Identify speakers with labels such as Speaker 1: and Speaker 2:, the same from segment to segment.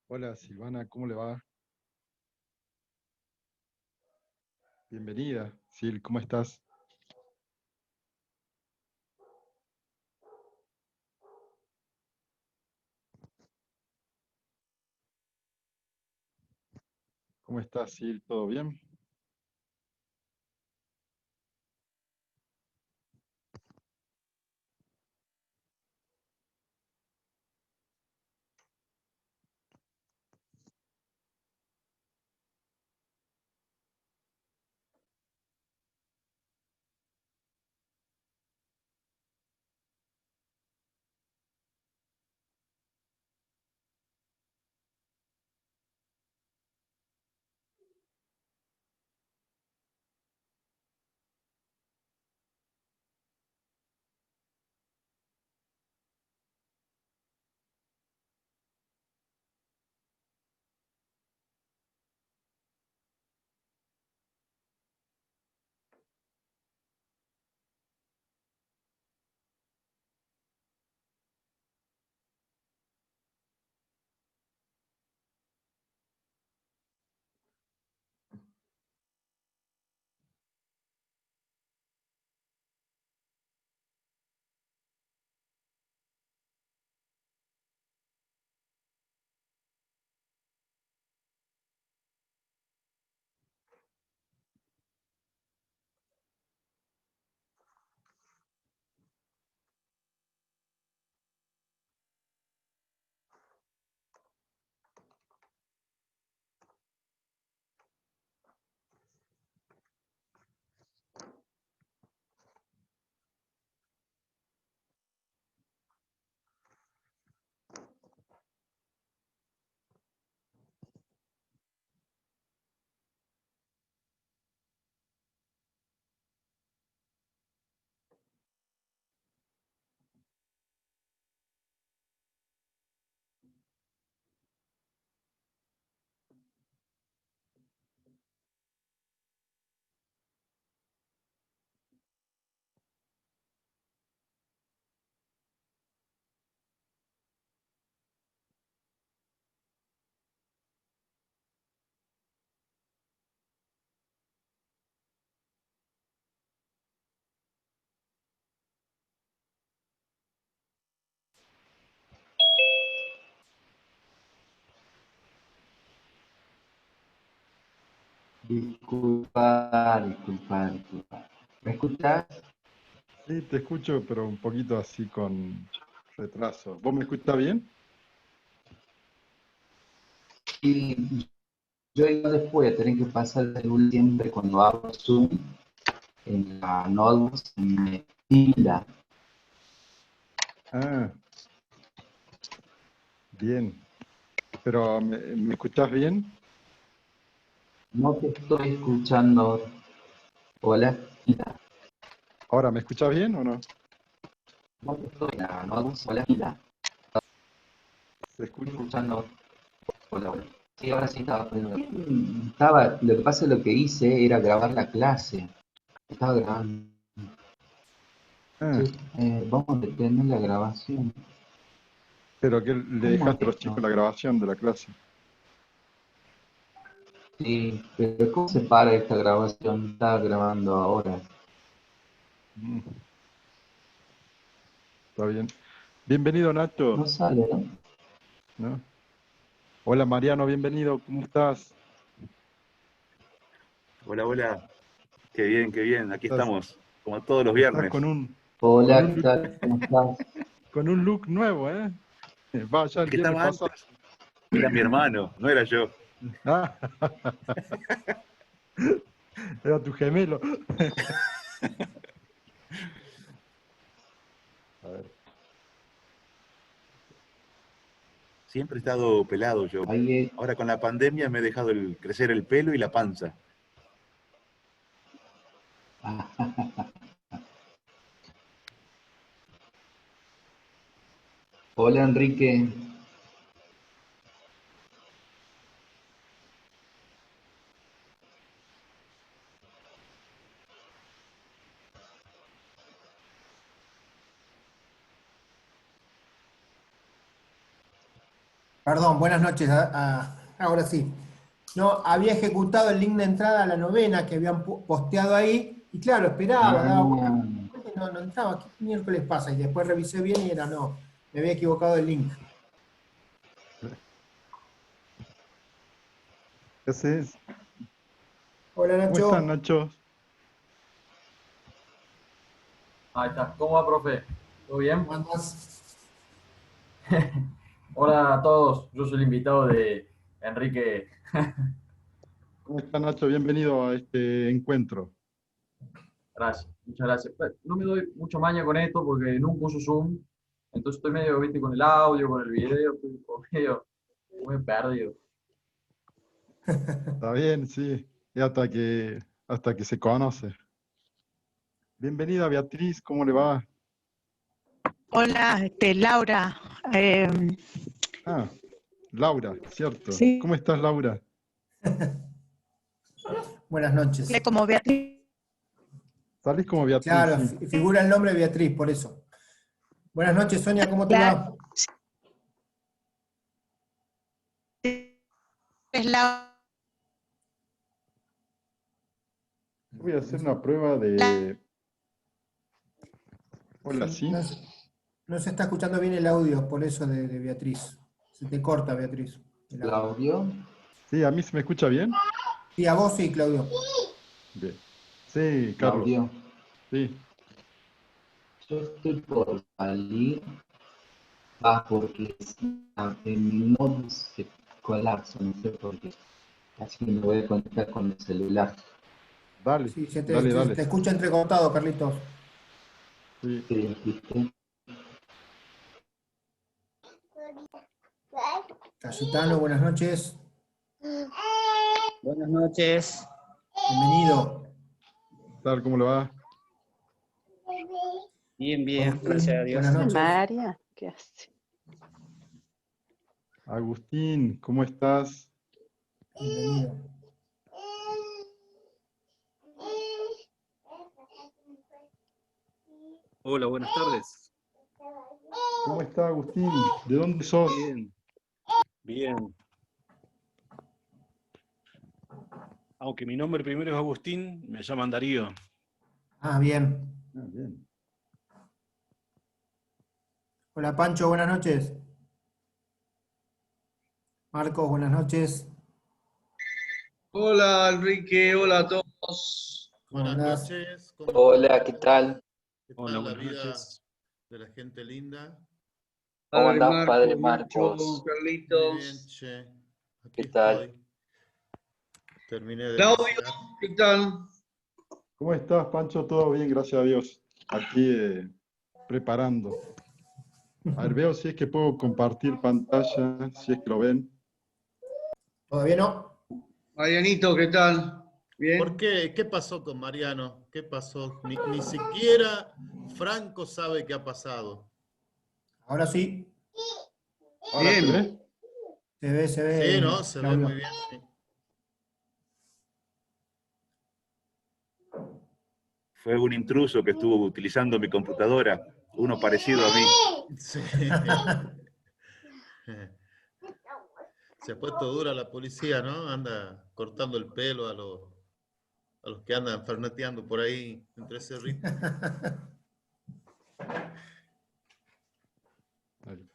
Speaker 1: Hola Silvana, ¿cómo le va? Bienvenida. Sil, ¿cómo estás? ¿Cómo estás, Sil? ¿Todo bien?
Speaker 2: Disculpa. ¿Me escuchás?
Speaker 1: Sí, te escucho, pero un poquito así con retraso. ¿Vos me escuchás bien?
Speaker 2: Y yo igual después voy a tener que pasar el un siempre cuando abro Zoom en la notebook se me tilda.
Speaker 1: Ah, bien. Pero ¿me escuchás bien?
Speaker 2: No te estoy escuchando ahora. Hola.
Speaker 1: Ahora, ¿me escuchás bien o no?
Speaker 2: No te estoy en la notebook. Hola.
Speaker 1: ¿Se
Speaker 2: Estoy
Speaker 1: escucha?
Speaker 2: escuchando. Hola. Sí, ahora sí estaba poniendo. Estaba, lo que pasa es lo que hice era grabar la clase. Estaba grabando.
Speaker 1: Ah,
Speaker 2: Vamos a detener la grabación.
Speaker 1: pero que le
Speaker 2: ¿Cómo
Speaker 1: dejaste
Speaker 2: es
Speaker 1: a los
Speaker 2: esto?
Speaker 1: chicos la grabación de la clase.
Speaker 2: Sí, pero ¿cómo se para esta grabación? Está grabando ahora.
Speaker 1: Mm, está bien. Bienvenido, Nacho,
Speaker 2: No sale, ¿no?
Speaker 1: ¿no? Hola, Mariano, bienvenido. ¿Cómo estás?
Speaker 3: Hola, hola. Qué bien, qué bien. Aquí
Speaker 1: Estás,
Speaker 3: estamos, como todos los
Speaker 1: estás
Speaker 3: viernes.
Speaker 1: con
Speaker 2: Hola,
Speaker 1: un
Speaker 2: ¿qué tal? ¿Cómo estás?
Speaker 1: con un look nuevo, ¿eh? Va, ya
Speaker 3: El
Speaker 1: el
Speaker 3: que
Speaker 1: viernes
Speaker 3: estaba
Speaker 1: pasado.
Speaker 3: antes era mi hermano, no era yo.
Speaker 1: Ah, era tu gemelo. A ver.
Speaker 3: Siempre he estado pelado yo.
Speaker 2: Ahí
Speaker 3: Ahora con la pandemia me he dejado crecer el pelo y la panza.
Speaker 2: Hola Enrique.
Speaker 4: Perdón, buenas noches. Ahora sí. No, había ejecutado el link de entrada a la novena que habían posteado ahí, y claro, esperaba, daba vuelta,
Speaker 2: Ah,
Speaker 4: y no entraba. ¿Qué miércoles pasa? Y después revisé bien y era no, me había equivocado el link.
Speaker 1: ¿Qué haces?
Speaker 4: Hola
Speaker 1: ¿Cómo están,
Speaker 4: Nacho.
Speaker 1: Nacho?
Speaker 5: Ahí está. ¿Cómo va, profe? ¿Todo bien?
Speaker 4: ¿Cómo andás?
Speaker 5: Hola a todos. Yo soy el invitado de Enrique.
Speaker 1: ¿Cómo está, Nacho? Bienvenido a este encuentro.
Speaker 5: Gracias. Muchas gracias. No me doy mucha maña con esto porque nunca uso Zoom. Entonces estoy medio, viste, con el audio, con el video, estoy como medio perdido.
Speaker 1: Está bien, sí. Y hasta que se conoce. Bienvenida, Beatriz, ¿cómo le va?
Speaker 6: Hola, Laura.
Speaker 1: Ah, Laura, cierto.
Speaker 6: Sí,
Speaker 1: ¿Cómo estás, Laura?
Speaker 4: Buenas noches.
Speaker 6: como Beatriz.
Speaker 1: Salís como Beatriz,
Speaker 4: Claro,
Speaker 1: sí.
Speaker 4: figura el nombre Beatriz, por eso. Buenas noches, Sonia, ¿cómo te
Speaker 6: Claro,
Speaker 4: va?
Speaker 6: es la,
Speaker 1: Voy a hacer una prueba
Speaker 6: la-
Speaker 1: de... Hola,
Speaker 4: Sí,
Speaker 1: ¿sí?
Speaker 4: no se está escuchando bien el audio, por eso de Beatriz. Se te corta, Beatriz, el audio.
Speaker 2: Claudio.
Speaker 1: Sí, ¿a mí se me escucha bien?
Speaker 4: Sí, a vos sí, Claudio.
Speaker 1: Bien. Sí, Carlos.
Speaker 2: Claudio.
Speaker 1: Sí.
Speaker 2: Yo estoy por salir. Porque en mi móvil se colapsa, no sé por qué. Así que me voy a conectar con el celular.
Speaker 1: Dale,
Speaker 4: Sí,
Speaker 1: dale,
Speaker 4: te
Speaker 1: dale.
Speaker 4: escucha entrecortado, Carlitos.
Speaker 1: Sí.
Speaker 2: ¿Qué dijiste?
Speaker 4: Cayetano, buenas noches.
Speaker 7: Buenas noches.
Speaker 4: Bienvenido.
Speaker 1: ¿Qué tal? ¿Cómo le va?
Speaker 7: Bien, bien,
Speaker 4: Agustín,
Speaker 7: gracias a Dios.
Speaker 4: buenas noches.
Speaker 6: María, ¿qué hace?
Speaker 1: Agustín, ¿cómo estás?
Speaker 4: Bienvenido.
Speaker 7: Hola, buenas tardes.
Speaker 1: ¿Cómo está, Agustín? ¿De dónde sos?
Speaker 7: Bien, bien. Aunque mi nombre primero es Agustín, me llaman Darío.
Speaker 4: Ah, bien.
Speaker 1: Ah, bien.
Speaker 4: Hola, Pancho, buenas noches. Marcos, buenas noches.
Speaker 8: Hola Enrique, hola a todos.
Speaker 4: ¿Cómo
Speaker 9: Buenas
Speaker 4: andás?
Speaker 9: noches, ¿cómo
Speaker 2: Hola,
Speaker 9: están?
Speaker 2: ¿qué tal?
Speaker 9: ¿Qué
Speaker 7: Hola,
Speaker 9: tal la
Speaker 7: buenas
Speaker 9: vida
Speaker 7: noches.
Speaker 9: de la gente linda?
Speaker 2: ¿Cómo
Speaker 8: Padre
Speaker 2: andás, Padre
Speaker 8: Marco,
Speaker 2: Marcos?
Speaker 9: Muy bien,
Speaker 8: Carlitos.
Speaker 9: che, aquí
Speaker 2: ¿Qué tal?
Speaker 9: estoy. Terminé de
Speaker 8: Claudio,
Speaker 9: almorzar.
Speaker 8: ¿qué tal?
Speaker 1: ¿Cómo estás, Pancho? Todo bien, gracias a Dios. Aquí preparando. A ver, veo si es que puedo compartir pantalla, si es que lo ven.
Speaker 4: ¿Todavía no?
Speaker 8: Marianito, ¿qué tal? Bien.
Speaker 9: ¿Por qué? ¿Qué pasó con Mariano? ¿Qué pasó? Ni siquiera Franco sabe qué ha pasado.
Speaker 4: Ahora sí.
Speaker 1: ¿Ahora se
Speaker 8: Bien.
Speaker 1: ve?
Speaker 4: Se
Speaker 9: Sí,
Speaker 4: ve,
Speaker 9: ¿no? Se ve
Speaker 4: Claudio.
Speaker 9: muy bien, sí.
Speaker 3: Fue un intruso que estuvo utilizando mi computadora, uno parecido a mí.
Speaker 9: Sí. Se ha puesto dura la policía, ¿no? Anda cortando el pelo a los que andan ferneteando por ahí entre ese ritmo.
Speaker 1: Ahí.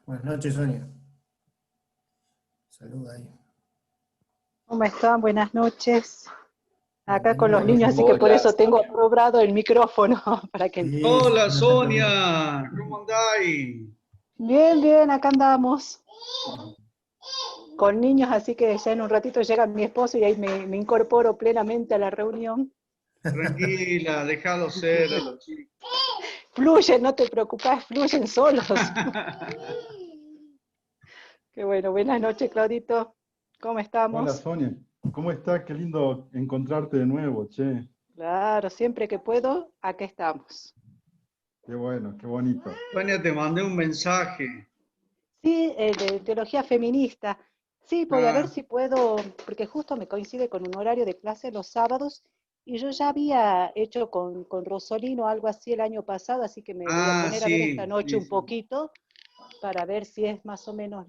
Speaker 4: Buenas noches, Sonia. Saluda ahí.
Speaker 6: ¿Cómo están? Buenas noches. Acá con los
Speaker 4: Bienvenida.
Speaker 6: niños, así que por
Speaker 2: Hola,
Speaker 6: eso tengo
Speaker 2: Sonia.
Speaker 6: aprobado el micrófono para que...
Speaker 4: Sí,
Speaker 8: Hola
Speaker 4: no te preocupes.
Speaker 8: Sonia, ¿cómo andáis?
Speaker 6: Bien, bien, acá andamos con niños, así que ya en un ratito llega mi esposo y ahí me incorporo plenamente a la reunión.
Speaker 8: Tranquila, déjalo ser a los chicos.
Speaker 6: Fluyen, no te preocupes, fluyen solos. Qué bueno, buenas noches, Claudito. ¿Cómo
Speaker 1: Hola
Speaker 6: estamos?
Speaker 1: Sonia, ¿cómo estás? Qué lindo encontrarte de nuevo, che.
Speaker 6: Claro, siempre que puedo, acá estamos.
Speaker 1: Qué bueno, qué bonito.
Speaker 8: Sonia, te mandé un mensaje.
Speaker 6: Sí, de teología feminista. Sí, voy a ver
Speaker 8: Ah,
Speaker 6: si puedo, porque justo me coincide con un horario de clase los sábados y yo ya había hecho con Rosolino algo así el año pasado, así que me voy a poner a ver esta
Speaker 8: sí,
Speaker 6: noche
Speaker 8: sí,
Speaker 6: un
Speaker 8: sí.
Speaker 6: poquito para ver si es más o menos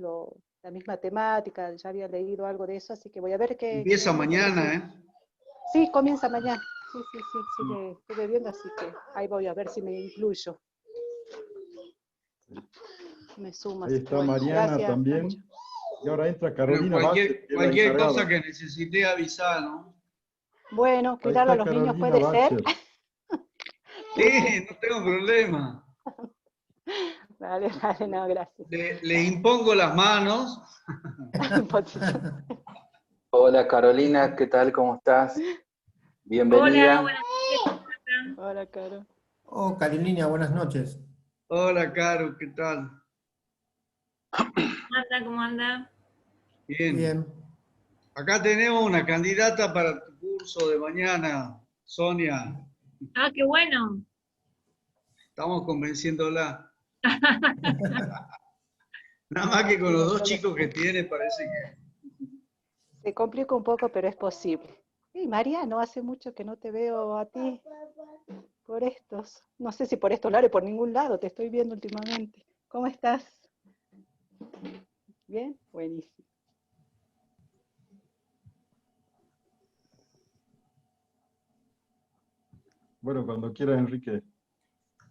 Speaker 6: la misma temática. Ya había leído algo de eso, así que voy a ver qué
Speaker 8: Empieza
Speaker 6: momento me
Speaker 8: mañana,
Speaker 6: sirve.
Speaker 8: ¿eh?
Speaker 6: Sí, comienza mañana. Sí, sí, sí, sí, le estuve viendo, así que ahí voy a ver si me incluyo, me sumo.
Speaker 1: Ahí
Speaker 6: Así que
Speaker 1: está
Speaker 6: bueno,
Speaker 1: Mariana
Speaker 6: gracias, Pancho.
Speaker 1: también. Y ahora entra
Speaker 8: Bueno,
Speaker 1: Carolina Bacher,
Speaker 8: cualquier,
Speaker 1: que es la
Speaker 8: cualquier cosa
Speaker 1: encargada.
Speaker 8: que necesite avisar, ¿no?
Speaker 6: Bueno,
Speaker 1: Ahí
Speaker 6: cuidarlo a
Speaker 1: está
Speaker 6: los niños
Speaker 1: Carolina
Speaker 6: puede ser.
Speaker 1: Bacher.
Speaker 8: Sí, no tengo problema.
Speaker 6: Dale, dale, no, gracias.
Speaker 8: Le impongo las manos.
Speaker 6: Imposición.
Speaker 2: Hola Carolina, ¿qué tal? ¿Cómo estás?
Speaker 10: Hola,
Speaker 2: Bienvenida.
Speaker 10: buenas noches, ¿cómo están?
Speaker 6: Hola, Caro.
Speaker 4: Oh, Carolina, buenas noches.
Speaker 8: Hola, Caro, ¿qué tal?
Speaker 10: ¿Cómo anda? ¿Cómo anda?
Speaker 8: Bien.
Speaker 4: Bien.
Speaker 8: Acá tenemos una candidata para tu curso de mañana, Sonia.
Speaker 10: Ah, qué bueno.
Speaker 8: Estamos convenciéndola. Nada más que con
Speaker 6: Sí,
Speaker 8: los
Speaker 6: no
Speaker 8: dos
Speaker 6: suele
Speaker 8: chicos
Speaker 6: ser.
Speaker 8: que tiene, parece que...
Speaker 6: Se complica un poco, pero es posible. Y María, no hace mucho que no te veo a ti por estos. No sé si por estos lares, por ningún lado, te estoy viendo últimamente. ¿Cómo estás? ¿Bien? Buenísimo.
Speaker 1: Bueno, cuando quieras, Enrique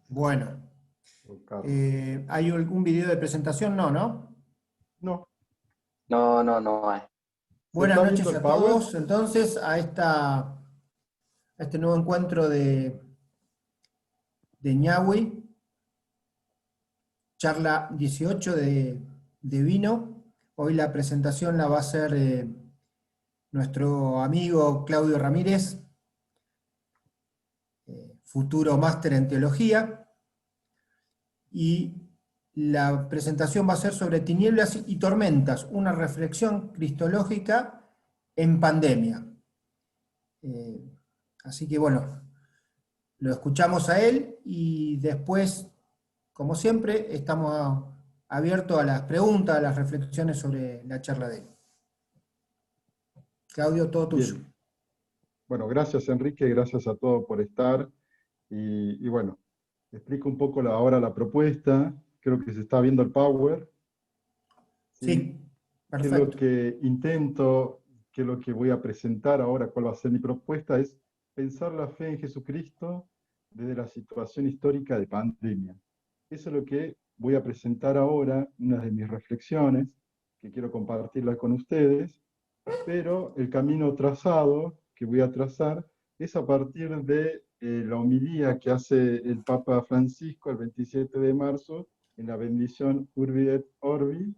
Speaker 4: Bueno,
Speaker 1: o Carlos.
Speaker 4: ¿hay algún video de presentación? No, ¿no?
Speaker 1: No,
Speaker 2: No, no, no hay.
Speaker 1: ¿se
Speaker 4: Buenas
Speaker 1: está viendo
Speaker 4: noches
Speaker 1: el
Speaker 4: a
Speaker 1: Power?
Speaker 4: todos, entonces, a este nuevo encuentro de Ñahui, charla 18 de vino. Hoy la presentación la va a hacer nuestro amigo Claudio Ramírez, futuro máster en teología, y la presentación va a ser sobre tinieblas y tormentas, una reflexión cristológica en pandemia. Así que bueno, lo escuchamos a él y después, como siempre, estamos abiertos a las preguntas, a las reflexiones sobre la charla de él. Claudio, todo tuyo.
Speaker 1: Bien. Bueno, gracias Enrique, gracias a todos por estar. Y bueno, explico un poco ahora la propuesta. Creo que se está viendo el Power. ¿Sí?
Speaker 4: Sí,
Speaker 1: Que lo
Speaker 4: perfecto.
Speaker 1: que intento, que lo que voy a presentar ahora, cuál va a ser mi propuesta, es pensar la fe en Jesucristo desde la situación histórica de pandemia. Eso es lo que voy a presentar ahora, una de mis reflexiones, que quiero compartirla con ustedes, pero el camino trazado que voy a trazar es a partir de la homilía que hace el Papa Francisco el 27 de marzo en la bendición Urbi et Orbi,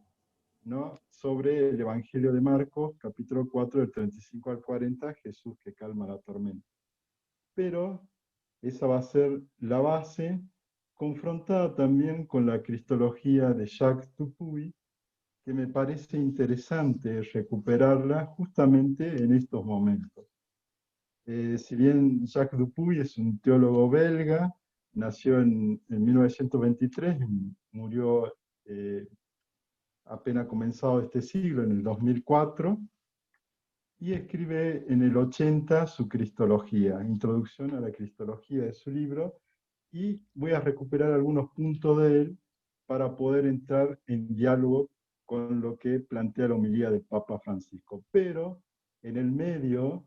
Speaker 1: ¿no? Sobre el Evangelio de Marcos, capítulo 4, del 35 al 40, Jesús que calma la tormenta. Pero esa va a ser la base, confrontada también con la cristología de Jacques Dupuy, que me parece interesante recuperarla justamente en estos momentos. Si bien Jacques Dupuy es un teólogo belga, nació en 1923 y murió apenas comenzado este siglo, en el 2004, y escribe en el 80 su Cristología, introducción a la Cristología de su libro, y voy a recuperar algunos puntos de él para poder entrar en diálogo con lo que plantea la homilía del Papa Francisco. Pero en el medio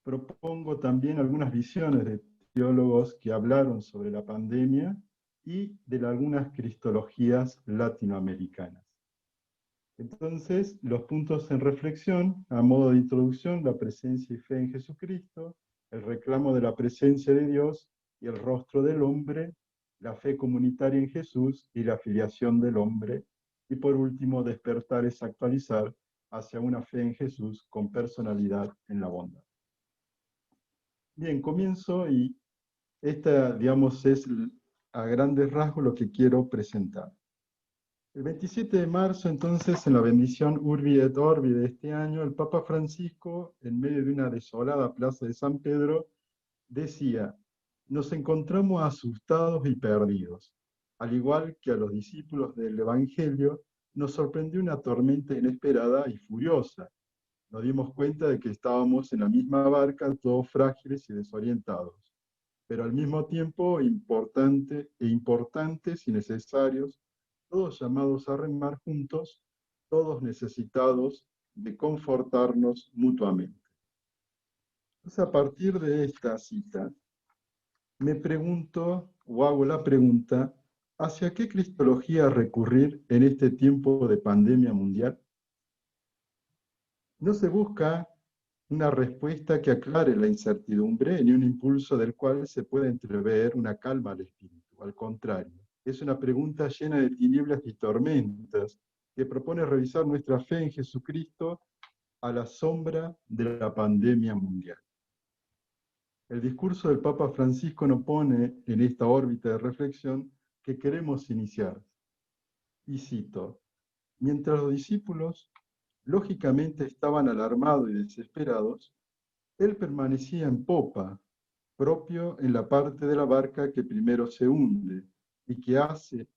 Speaker 1: propongo también algunas visiones de teólogos que hablaron sobre la pandemia y de algunas cristologías latinoamericanas. Entonces, los puntos en reflexión, a modo de introducción, la presencia y fe en Jesucristo, el reclamo de la presencia de Dios y el rostro del hombre, la fe comunitaria en Jesús y la filiación del hombre, y por último, despertar es actualizar hacia una fe en Jesús con personalidad en la bondad. Bien, comienzo y esta, digamos, es a grandes rasgos lo que quiero presentar. El 27 de marzo, entonces, en la bendición Urbi et Orbi de este año, el Papa Francisco, en medio de una desolada plaza de San Pedro, decía: nos encontramos asustados y perdidos. Al igual que a los discípulos del Evangelio, nos sorprendió una tormenta inesperada y furiosa. Nos dimos cuenta de que estábamos en la misma barca, todos frágiles y desorientados, pero al mismo tiempo importantes y necesarios, todos llamados a remar juntos, todos necesitados de confortarnos mutuamente. Entonces, a partir de esta cita, me pregunto, o hago la pregunta, ¿hacia qué cristología recurrir en este tiempo de pandemia mundial? No se busca una respuesta que aclare la incertidumbre ni un impulso del cual se pueda entrever una calma al espíritu. Al contrario, es una pregunta llena de tinieblas y tormentas que propone revisar nuestra fe en Jesucristo a la sombra de la pandemia mundial. El discurso del Papa Francisco nos pone en esta órbita de reflexión que queremos iniciar. Y cito: mientras los discípulos lógicamente estaban alarmados y desesperados, él permanecía en popa, propio en la parte de la barca que primero se hunde, y qué hace,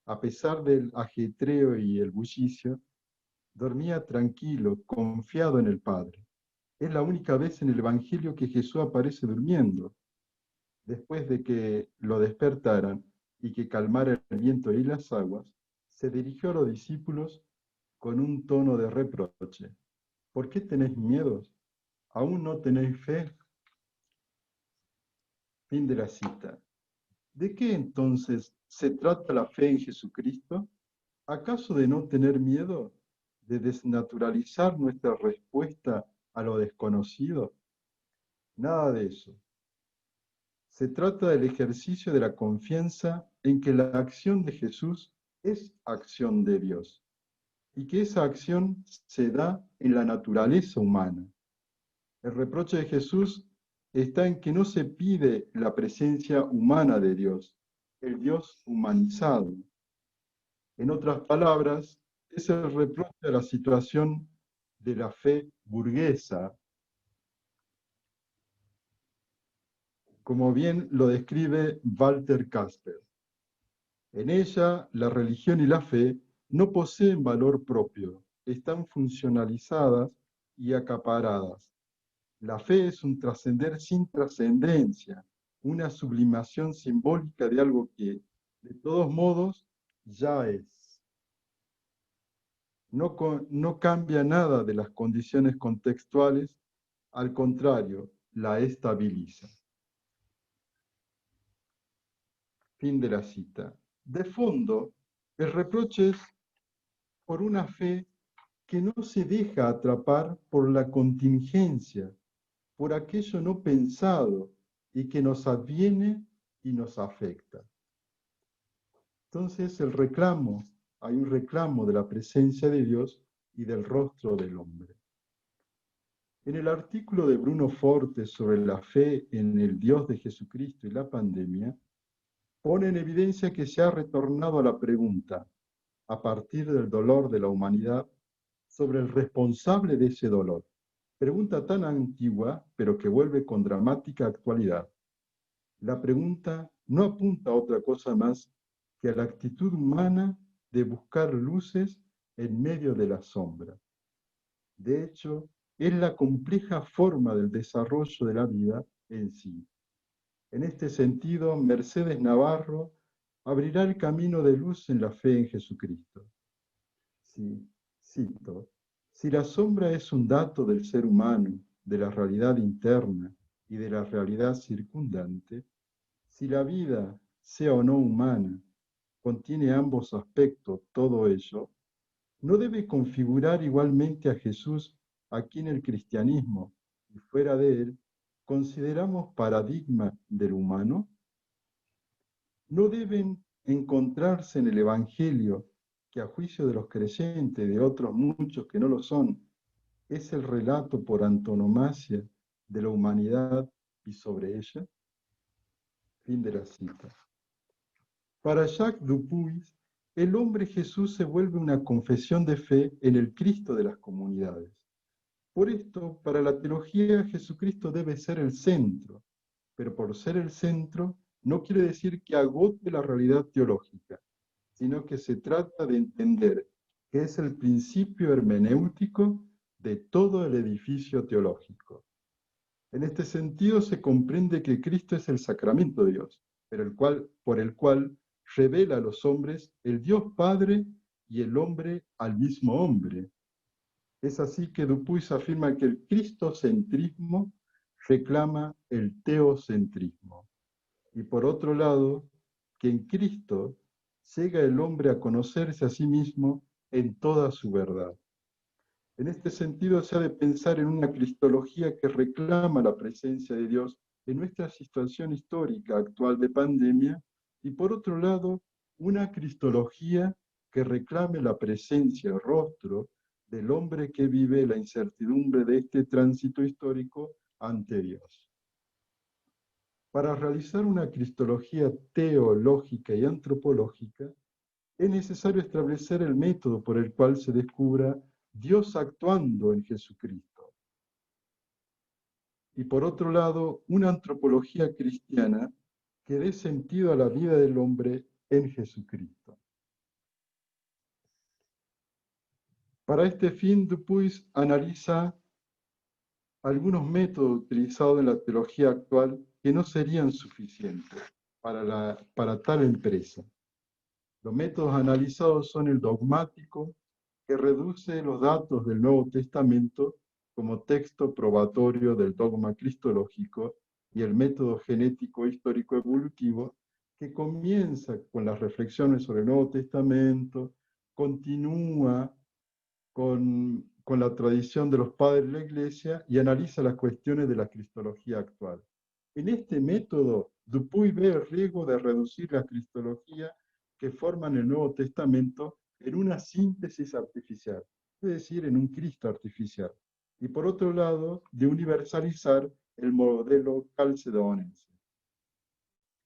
Speaker 1: a pesar del ajetreo y el bullicio, dormía tranquilo, confiado en el Padre. Es la única vez en el Evangelio que Jesús aparece durmiendo. Después de que lo despertaran y que calmara el viento y las aguas, se dirigió a los discípulos con un tono de reproche. ¿Por qué tenéis miedos? ¿Aún no tenéis fe? Fin de la cita. ¿De qué entonces se trata la fe en Jesucristo? ¿Acaso de no tener miedo? ¿De desnaturalizar nuestra respuesta a lo desconocido? Nada de eso. Se trata del ejercicio de la confianza en que la acción de Jesús es acción de Dios y que esa acción se da en la naturaleza humana. El reproche de Jesús está en que no se pide la presencia humana de Dios, el Dios humanizado. En otras palabras, es el reproche a la situación de la fe burguesa, como bien lo describe Walter Casper. En ella, la religión y la fe no poseen valor propio, están funcionalizadas y acaparadas. La fe es un trascender sin trascendencia, una sublimación simbólica de algo que, de todos modos, ya es. No cambia nada de las condiciones contextuales, al contrario, la estabiliza. Fin de la cita. De fondo, el reproche es por una fe que no se deja atrapar por la contingencia, por aquello no pensado y que nos adviene y nos afecta. Entonces hay un reclamo de la presencia de Dios y del rostro del hombre. En el artículo de Bruno Forte sobre la fe en el Dios de Jesucristo y la pandemia, pone en evidencia que se ha retornado a la pregunta, a partir del dolor de la humanidad, sobre el responsable de ese dolor. Pregunta tan antigua, pero que vuelve con dramática actualidad. La pregunta no apunta a otra cosa más que a la actitud humana de buscar luces en medio de la sombra. De hecho, es la compleja forma del desarrollo de la vida en sí. En este sentido, Mercedes Navarro abrirá el camino de luz en la fe en Jesucristo. Sí, cito: si la sombra es un dato del ser humano, de la realidad interna y de la realidad circundante, si la vida, sea o no humana, contiene ambos aspectos, todo ello, ¿no debe configurar igualmente a Jesús, a quien el cristianismo, y fuera de él, consideramos paradigma del humano? ¿No deben encontrarse en el Evangelio, que a juicio de los creyentes y de otros muchos que no lo son, es el relato por antonomasia de la humanidad y sobre ella. Fin de la cita. Para Jacques Dupuis, el hombre Jesús se vuelve una confesión de fe en el Cristo de las comunidades. Por esto, para la teología, Jesucristo debe ser el centro, pero por ser el centro no quiere decir que agote la realidad teológica, sino que se trata de entender que es el principio hermenéutico de todo el edificio teológico. En este sentido se comprende que Cristo es el sacramento de Dios, por el cual revela a los hombres el Dios Padre y el hombre al mismo hombre. Es así que Dupuis afirma que el cristocentrismo reclama el teocentrismo. Y por otro lado, que en Cristo llega el hombre a conocerse a sí mismo en toda su verdad. En este sentido se ha de pensar en una cristología que reclama la presencia de Dios en nuestra situación histórica actual de pandemia, y por otro lado, una cristología que reclame la presencia, el rostro del hombre que vive la incertidumbre de este tránsito histórico ante Dios. Para realizar una cristología teológica y antropológica, es necesario establecer el método por el cual se descubra Dios actuando en Jesucristo. Y por otro lado, una antropología cristiana que dé sentido a la vida del hombre en Jesucristo. Para este fin, Dupuis analiza algunos métodos utilizados en la teología actual que no serían suficientes para tal empresa. Los métodos analizados son el dogmático, que reduce los datos del Nuevo Testamento como texto probatorio del dogma cristológico, y el método genético histórico evolutivo, que comienza con las reflexiones sobre el Nuevo Testamento, continúa con la tradición de los padres de la Iglesia y analiza las cuestiones de la cristología actual. En este método, Dupuis ve el riesgo de reducir la cristología que forman el Nuevo Testamento en una síntesis artificial, es decir, en un Cristo artificial, y por otro lado, de universalizar el modelo calcedonense.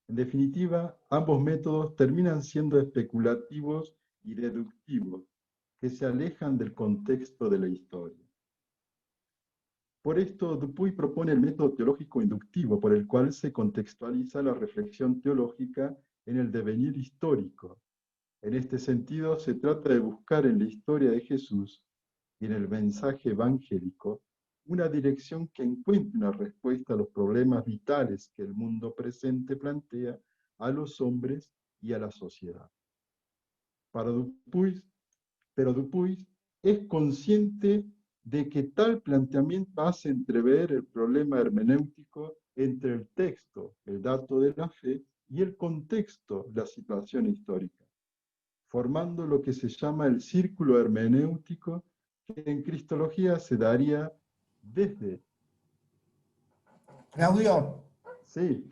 Speaker 1: En definitiva, ambos métodos terminan siendo especulativos y deductivos, que se alejan del contexto de la historia. Por esto, Dupuis propone el método teológico inductivo, por el cual se contextualiza la reflexión teológica en el devenir histórico. En este sentido, se trata de buscar en la historia de Jesús y en el mensaje evangélico una dirección que encuentre una respuesta a los problemas vitales que el mundo presente plantea a los hombres y a la sociedad. Pero Dupuis es consciente de que tal planteamiento hace entrever el problema hermenéutico entre el texto, el dato de la fe, y el contexto, la situación histórica, formando lo que se llama el círculo hermenéutico, que en cristología se daría desde...
Speaker 4: Claudio.
Speaker 1: Sí.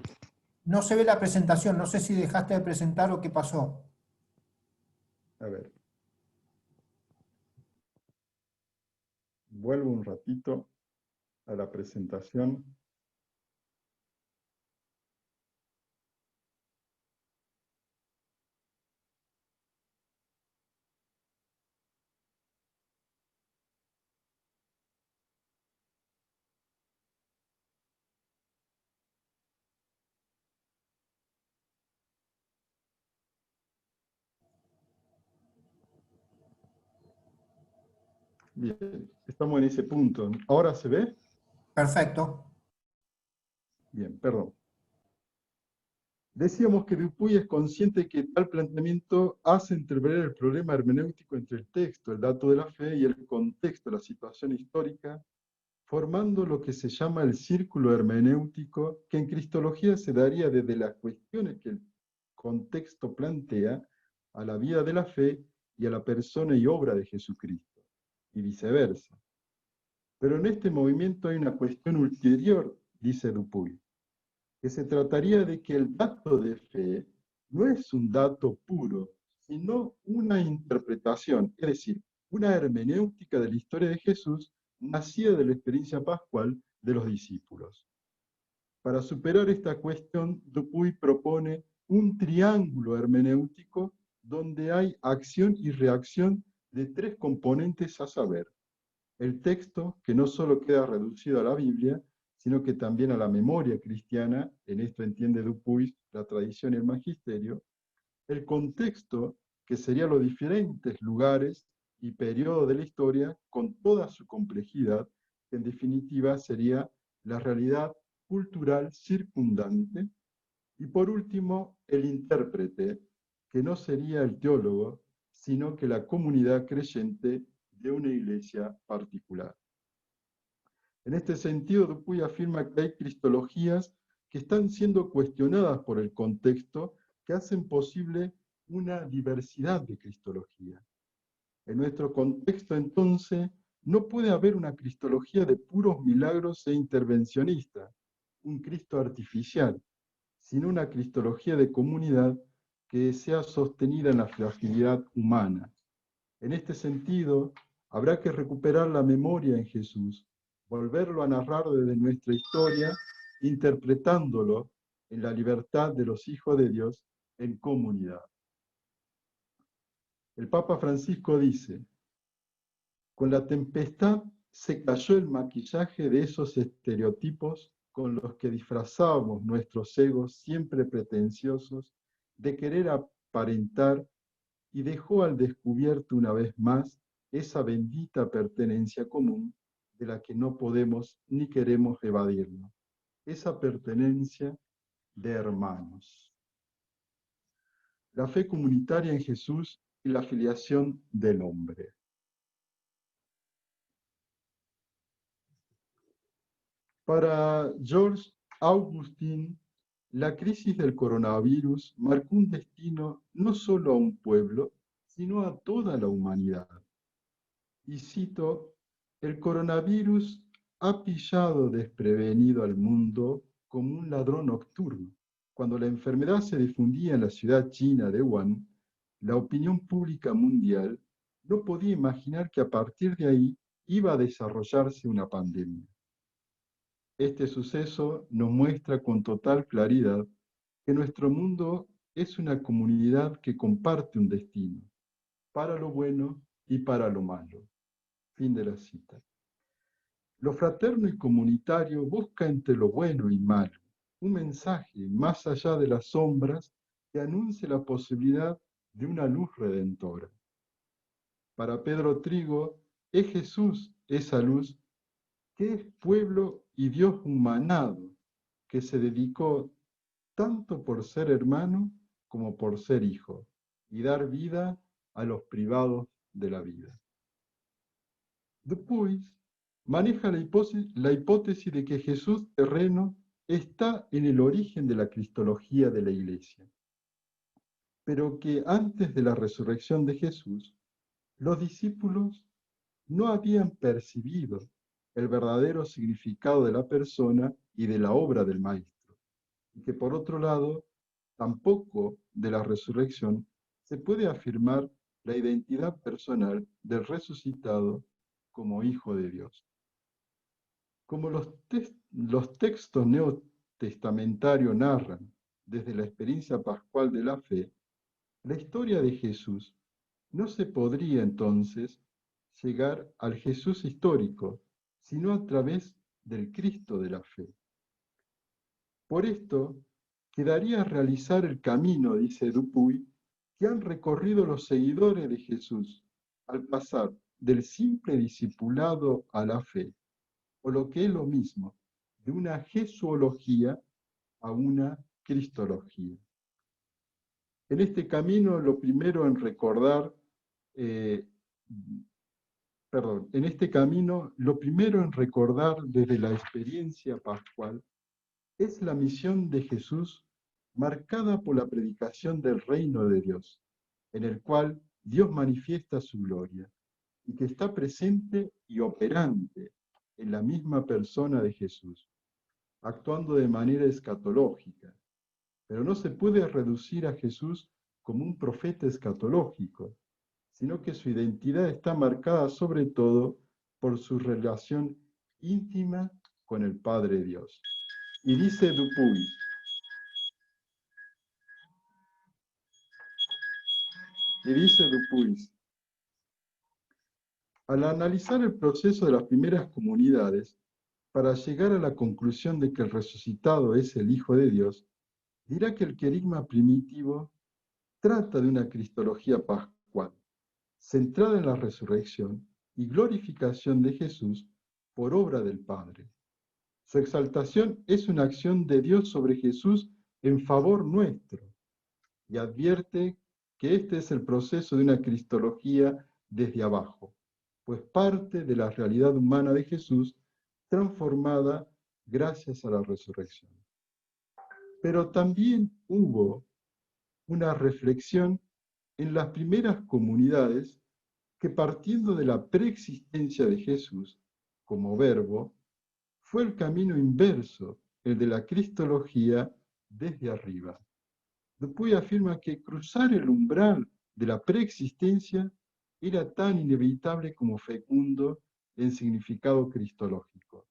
Speaker 4: No se ve la presentación, no sé si dejaste de presentar o qué pasó.
Speaker 1: A ver. Vuelvo un ratito a la presentación. Bien, estamos en ese punto. ¿Ahora se ve?
Speaker 4: Perfecto.
Speaker 1: Bien, perdón. Decíamos que Dupuis es consciente que tal planteamiento hace entrever el problema hermenéutico entre el texto, el dato de la fe, y el contexto, la situación histórica, formando lo que se llama el círculo hermenéutico, que en cristología se daría desde las cuestiones que el contexto plantea a la vida de la fe y a la persona y obra de Jesucristo, y viceversa. Pero en este movimiento hay una cuestión ulterior, dice Dupuis, que se trataría de que el dato de fe no es un dato puro, sino una interpretación, es decir, una hermenéutica de la historia de Jesús, nacida de la experiencia pascual, de los discípulos. Para superar esta cuestión, Dupuy propone un triángulo hermenéutico donde hay acción y reacción de tres componentes a saber: el texto, que no solo queda reducido a la Biblia, sino que también a la memoria cristiana, en esto entiende Dupuy la tradición y el magisterio; el contexto, que serían los diferentes lugares y periodos de la historia con toda su complejidad, que en definitiva sería la realidad cultural circundante; y por último, el intérprete, que no sería el teólogo, sino que la comunidad creyente de una iglesia particular. En este sentido, Dupuy afirma que hay cristologías que están siendo cuestionadas por el contexto, que hacen posible una diversidad de cristología. En nuestro contexto, entonces, no puede haber una cristología de puros milagros e intervencionista, un Cristo artificial, sino una cristología de comunidad que sea sostenida en la fragilidad humana. En este sentido, habrá que recuperar la memoria en Jesús, volverlo a narrar desde nuestra historia, interpretándolo en la libertad de los hijos de Dios en comunidad. El Papa Francisco dice: con la tempestad se cayó el maquillaje de esos estereotipos con los que disfrazábamos nuestros egos siempre pretenciosos de querer aparentar, y dejó al descubierto una vez más esa bendita pertenencia común de la que no podemos ni queremos evadirnos, esa pertenencia de hermanos. La fe comunitaria en Jesús y la filiación del hombre. Para George Augustin, la crisis del coronavirus marcó un destino no solo a un pueblo, sino a toda la humanidad. Y cito: el coronavirus ha pillado desprevenido al mundo como un ladrón nocturno. Cuando la enfermedad se difundía en la ciudad china de Wuhan, la opinión pública mundial no podía imaginar que a partir de ahí iba a desarrollarse una pandemia. Este suceso nos muestra con total claridad que nuestro mundo es una comunidad que comparte un destino, para lo bueno y para lo malo. Fin de la cita. Lo fraterno y comunitario busca entre lo bueno y malo un mensaje más allá de las sombras que anuncie la posibilidad de una luz redentora. Para Pedro Trigo, es Jesús esa luz que es pueblo y Dios humanado, que se dedicó tanto por ser hermano como por ser hijo, y dar vida a los privados de la vida. Dupuy maneja la hipótesis de que Jesús terreno está en el origen de la cristología de la Iglesia, pero que antes de la resurrección de Jesús, los discípulos no habían percibido el verdadero significado de la persona y de la obra del Maestro, y que por otro lado, tampoco de la resurrección se puede afirmar la identidad personal del resucitado como Hijo de Dios. Como los textos neotestamentarios narran desde la experiencia pascual de la fe, la historia de Jesús no se podría entonces llegar al Jesús histórico, sino a través del Cristo de la fe. Por esto, quedaría realizar el camino, dice Dupuy, que han recorrido los seguidores de Jesús al pasar del simple discipulado a la fe, o lo que es lo mismo, de una jesuología a una cristología. En este camino, lo primero en recordar, desde la experiencia pascual es la misión de Jesús marcada por la predicación del reino de Dios, en el cual Dios manifiesta su gloria y que está presente y operante en la misma persona de Jesús, actuando de manera escatológica. Pero no se puede reducir a Jesús como un profeta escatológico, sino que su identidad está marcada sobre todo por su relación íntima con el Padre Dios. Y dice Dupuy, al analizar el proceso de las primeras comunidades, para llegar a la conclusión de que el resucitado es el Hijo de Dios, dirá que el querigma primitivo trata de una cristología pascual, centrada en la resurrección y glorificación de Jesús por obra del Padre. Su exaltación es una acción de Dios sobre Jesús en favor nuestro, y advierte que este es el proceso de una cristología desde abajo, pues parte de la realidad humana de Jesús transformada gracias a la resurrección. Pero también hubo una reflexión en las primeras comunidades que, partiendo de la preexistencia de Jesús como verbo, fue el camino inverso, el de la cristología desde arriba. Dupuy afirma que cruzar el umbral de la preexistencia era tan inevitable como fecundo en significado cristológico,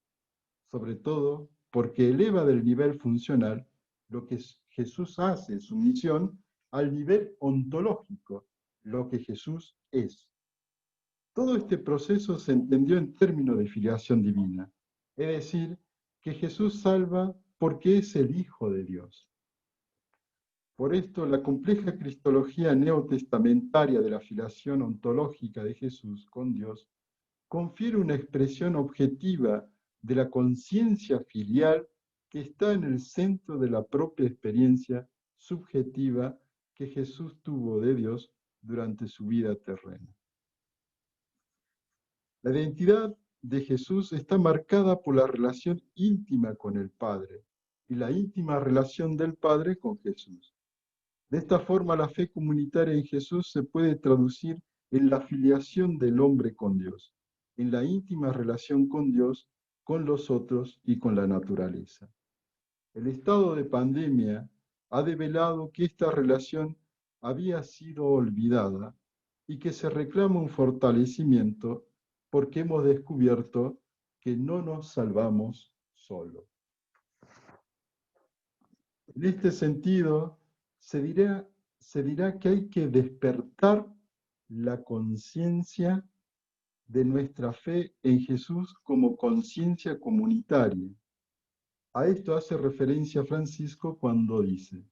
Speaker 1: sobre todo porque eleva del nivel funcional lo que Jesús hace en su misión al nivel ontológico, lo que Jesús es. Todo este proceso se entendió en términos de filiación divina, es decir, que Jesús salva porque es el Hijo de Dios. Por esto, la compleja cristología neotestamentaria de la filiación ontológica de Jesús con Dios confiere una expresión objetiva de la conciencia filial que está en el centro de la propia experiencia subjetiva que Jesús tuvo de Dios durante su vida terrena. La identidad de Jesús está marcada por la relación íntima con el Padre y la íntima relación del Padre con Jesús. De esta forma, la fe comunitaria en Jesús se puede traducir en la filiación del hombre con Dios, en la íntima relación con Dios, con los otros y con la naturaleza. El estado de pandemia ha develado que esta relación había sido olvidada y que se reclama un fortalecimiento porque hemos descubierto que no nos salvamos solos. En este sentido, se dirá que hay que despertar la conciencia de nuestra fe en Jesús como conciencia comunitaria. A esto hace referencia Francisco cuando dice: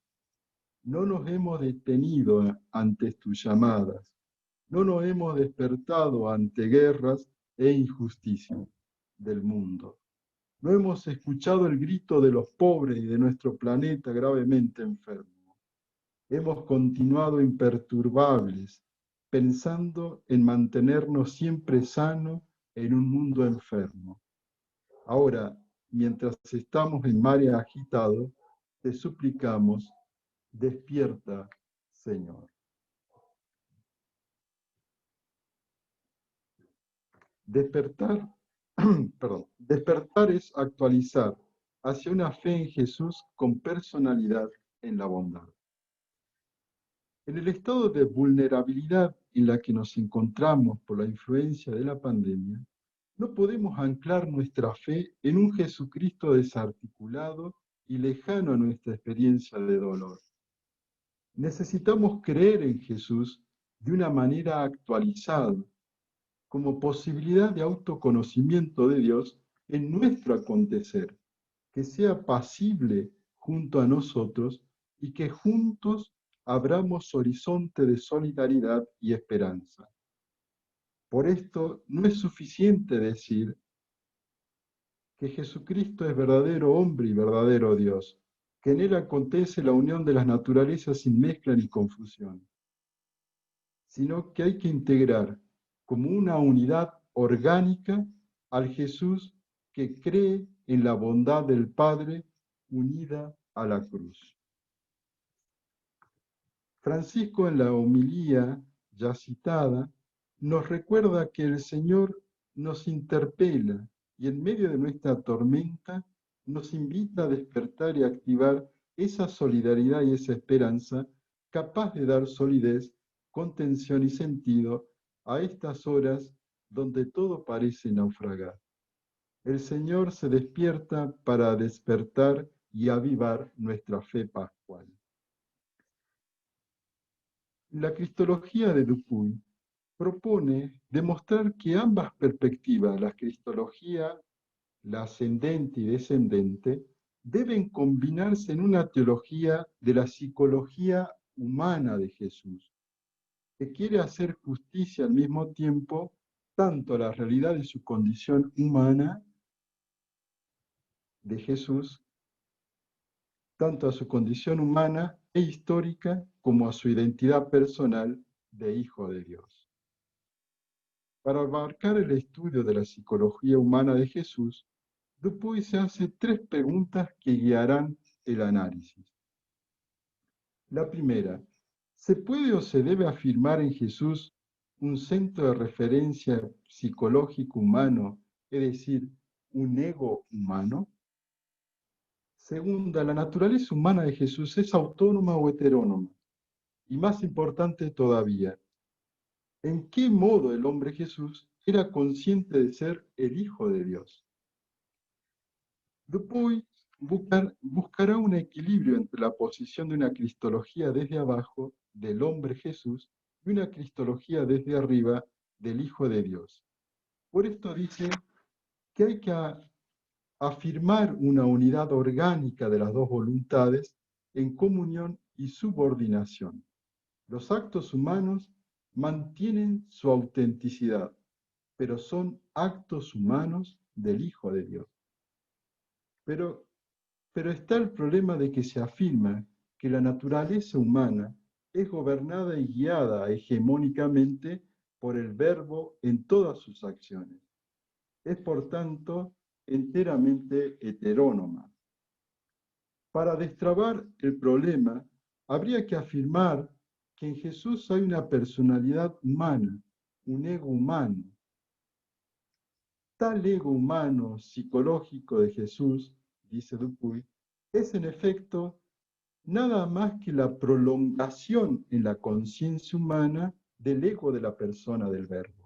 Speaker 1: no nos hemos detenido ante tus llamadas, no nos hemos despertado ante guerras e injusticias del mundo. No hemos escuchado el grito de los pobres y de nuestro planeta gravemente enfermo. Hemos continuado imperturbables, pensando en mantenernos siempre sanos en un mundo enfermo. Ahora, mientras estamos en mares agitados, te suplicamos, despierta, Señor. Despertar es actualizar hacia una fe en Jesús con personalidad en la bondad. En el estado de vulnerabilidad en la que nos encontramos por la influencia de la pandemia, no podemos anclar nuestra fe en un Jesucristo desarticulado y lejano a nuestra experiencia de dolor. Necesitamos creer en Jesús de una manera actualizada, como posibilidad de autoconocimiento de Dios en nuestro acontecer, que sea pasible junto a nosotros y que juntos abramos horizonte de solidaridad y esperanza. Por esto no es suficiente decir que Jesucristo es verdadero hombre y verdadero Dios, que en él acontece la unión de las naturalezas sin mezcla ni confusión, sino que hay que integrar como una unidad orgánica al Jesús que cree en la bondad del Padre unida a la cruz. Francisco, en la homilía ya citada, nos recuerda que el Señor nos interpela y en medio de nuestra tormenta nos invita a despertar y activar esa solidaridad y esa esperanza capaz de dar solidez, contención y sentido a estas horas donde todo parece naufragar. El Señor se despierta para despertar y avivar nuestra fe pascual. La cristología de Dupuy propone demostrar que ambas perspectivas, la cristología, la ascendente y descendente, deben combinarse en una teología de la psicología humana de Jesús, que quiere hacer justicia al mismo tiempo tanto a la realidad de su condición humana de Jesús, tanto a su condición humana e histórica como a su identidad personal de Hijo de Dios. Para abarcar el estudio de la psicología humana de Jesús, Dupuy se hace 3 preguntas que guiarán el análisis. La primera, ¿se puede o se debe afirmar en Jesús un centro de referencia psicológico humano, es decir, un ego humano? Segunda, ¿la naturaleza humana de Jesús es autónoma o heterónoma? Y más importante todavía, ¿en qué modo el hombre Jesús era consciente de ser el Hijo de Dios? Dupuy buscará un equilibrio entre la posición de una cristología desde abajo del hombre Jesús y una cristología desde arriba del Hijo de Dios. Por esto dice que hay que afirmar una unidad orgánica de las dos voluntades en comunión y subordinación. Los actos humanos mantienen su autenticidad, pero son actos humanos del Hijo de Dios. Pero está el problema de que se afirma que la naturaleza humana es gobernada y guiada hegemónicamente por el Verbo en todas sus acciones. Es, por tanto, enteramente heterónoma. Para destrabar el problema, habría que afirmar que en Jesús hay una personalidad humana, un ego humano. Tal ego humano psicológico de Jesús, dice Dupuy, es en efecto nada más que la prolongación en la conciencia humana del ego de la persona del Verbo.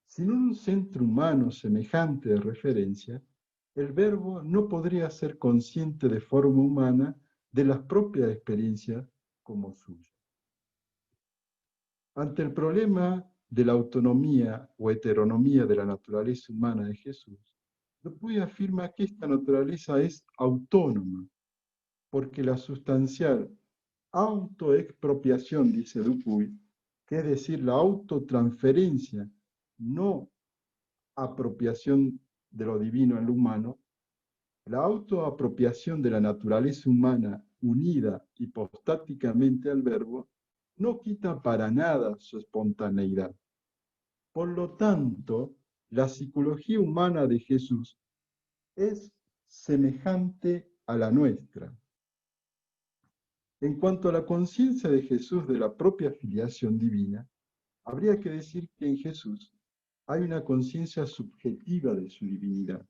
Speaker 1: Sin un centro humano semejante de referencia, el Verbo no podría ser consciente de forma humana de las propias experiencias como suya. Ante el problema de la autonomía o heteronomía de la naturaleza humana de Jesús, Dupuy afirma que esta naturaleza es autónoma, porque la sustancial autoexpropiación, dice Dupuy, que es decir, la autotransferencia, no apropiación de lo divino en lo humano, la autoapropiación de la naturaleza humana unida hipostáticamente al Verbo, no quita para nada su espontaneidad. Por lo tanto, la psicología humana de Jesús es semejante a la nuestra. En cuanto a la conciencia de Jesús de la propia filiación divina, habría que decir que en Jesús hay una conciencia subjetiva de su divinidad.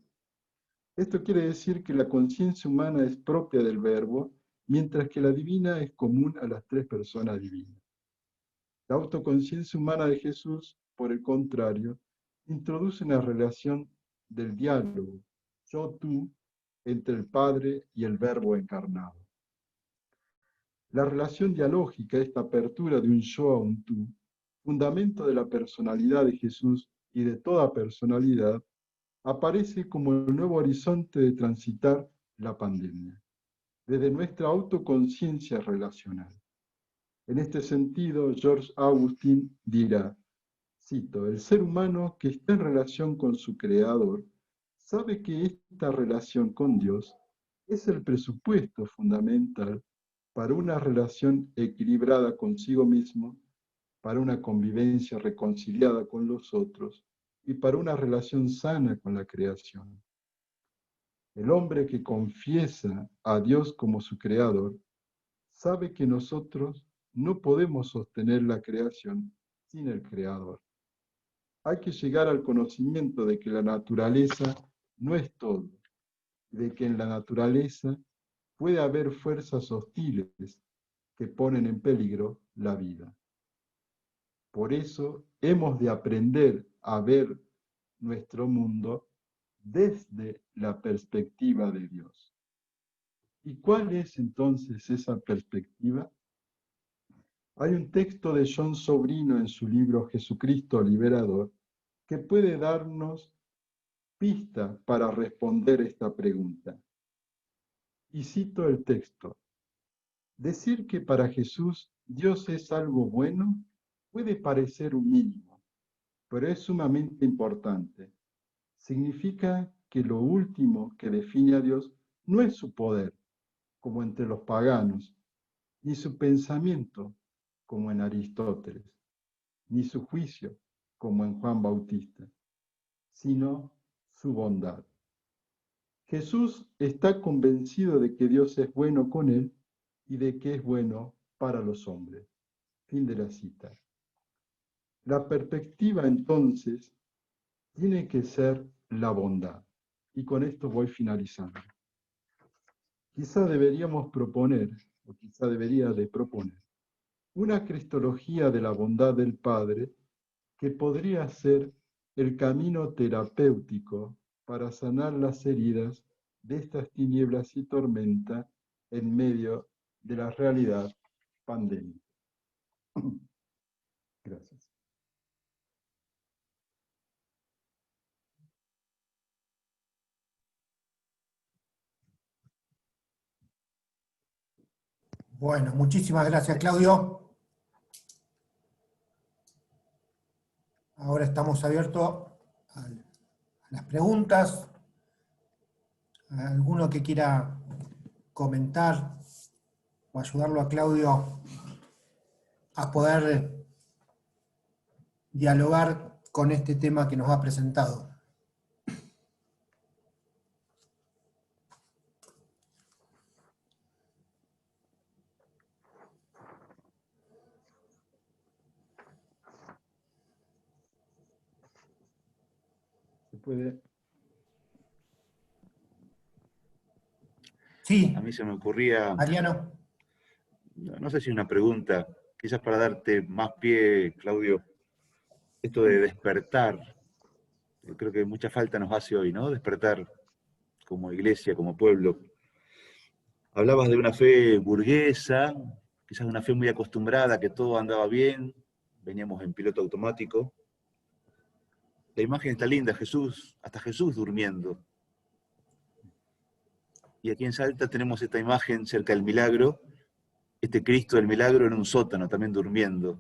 Speaker 1: Esto quiere decir que la conciencia humana es propia del Verbo, mientras que la divina es común a las 3 personas divinas. La autoconciencia humana de Jesús, por el contrario, introduce una relación del diálogo, yo-tú, entre el Padre y el Verbo encarnado. La relación dialógica, esta apertura de un yo a un tú, fundamento de la personalidad de Jesús y de toda personalidad, aparece como el nuevo horizonte de transitar la pandemia, desde nuestra autoconciencia relacional. En este sentido, George Augustine dirá, cito, el ser humano que está en relación con su Creador sabe que esta relación con Dios es el presupuesto fundamental para una relación equilibrada consigo mismo, para una convivencia reconciliada con los otros y para una relación sana con la creación. El hombre que confiesa a Dios como su Creador sabe que nosotros no podemos sostener la creación sin el Creador. Hay que llegar al conocimiento de que la naturaleza no es todo, de que en la naturaleza puede haber fuerzas hostiles que ponen en peligro la vida. Por eso hemos de aprender a ver nuestro mundo desde la perspectiva de Dios. ¿Y cuál es entonces esa perspectiva? Hay un texto de John Sobrino en su libro Jesucristo Liberador que puede darnos pista para responder esta pregunta. Y cito el texto. Decir que para Jesús Dios es algo bueno puede parecer un mínimo, pero es sumamente importante. Significa que lo último que define a Dios no es su poder, como entre los paganos, ni su pensamiento, como en Aristóteles, ni su juicio, como en Juan Bautista, sino su bondad. Jesús está convencido de que Dios es bueno con él y de que es bueno para los hombres. Fin de la cita. La perspectiva entonces tiene que ser la bondad. Y con esto voy finalizando. Quizá deberíamos proponer, o quizá debería de proponer, una cristología de la bondad del Padre que podría ser el camino terapéutico para sanar las heridas de estas tinieblas y tormenta en medio de la realidad pandémica. Gracias.
Speaker 4: Bueno, muchísimas gracias, Claudio. Ahora estamos abiertos a las preguntas. ¿Alguno que quiera comentar o ayudarlo a Claudio a poder dialogar con este tema que nos ha presentado?
Speaker 1: ¿Se puede?
Speaker 4: Sí.
Speaker 3: A mí se me ocurría,
Speaker 4: Mariano.
Speaker 3: no sé si una pregunta, quizás para darte más pie, Claudio, esto de despertar. Yo creo que mucha falta nos hace hoy, ¿no? Despertar como iglesia, como pueblo. Hablabas de una fe burguesa, quizás una fe muy acostumbrada, que todo andaba bien, veníamos en piloto automático. La imagen está linda, Jesús, hasta Jesús durmiendo. Y aquí en Salta tenemos esta imagen cerca del milagro, este Cristo del milagro en un sótano, también durmiendo.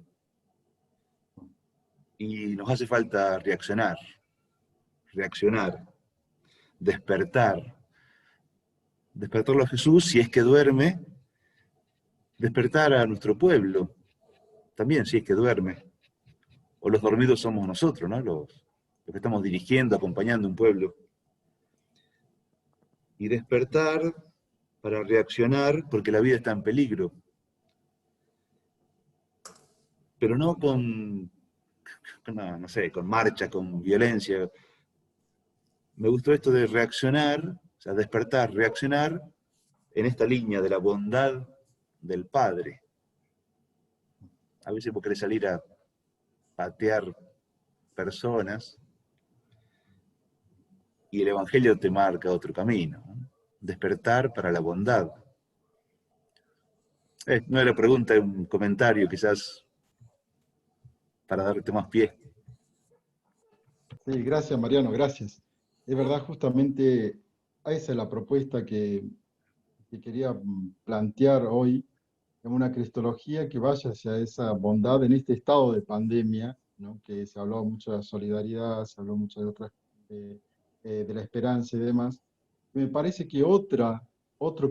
Speaker 3: Y nos hace falta reaccionar, despertarlo a Jesús si es que duerme, despertar a nuestro pueblo, también si es que duerme. O los dormidos somos nosotros, ¿no? Los que estamos dirigiendo, acompañando un pueblo. Y despertar para reaccionar porque la vida está en peligro. Pero no con marcha, con violencia. Me gustó esto de reaccionar, o sea, despertar, reaccionar en esta línea de la bondad del Padre. A veces vos querés salir a patear personas y el Evangelio te marca otro camino, ¿no? Despertar para la bondad. No era pregunta, es un comentario quizás para darte más pie.
Speaker 1: Sí, gracias Mariano, gracias. Es verdad, justamente esa es la propuesta que quería plantear hoy, en una cristología que vaya hacia esa bondad en este estado de pandemia, ¿no? Que se habló mucho de la solidaridad, se habló mucho de otras, de la esperanza y demás. Me parece que otro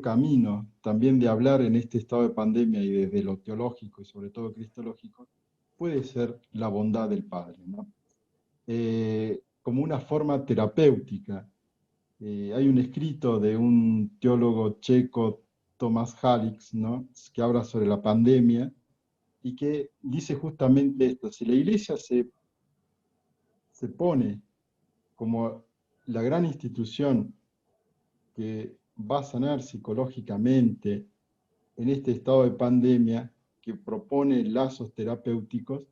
Speaker 1: camino también de hablar en este estado de pandemia y desde lo teológico y sobre todo cristológico, puede ser la bondad del Padre, ¿no? Como una forma terapéutica. Hay un escrito de un teólogo checo, Tomás Halík, ¿no? Que habla sobre la pandemia y que dice justamente esto: si la Iglesia se pone como la gran institución que va a sanar psicológicamente en este estado de pandemia, que propone lazos terapéuticos,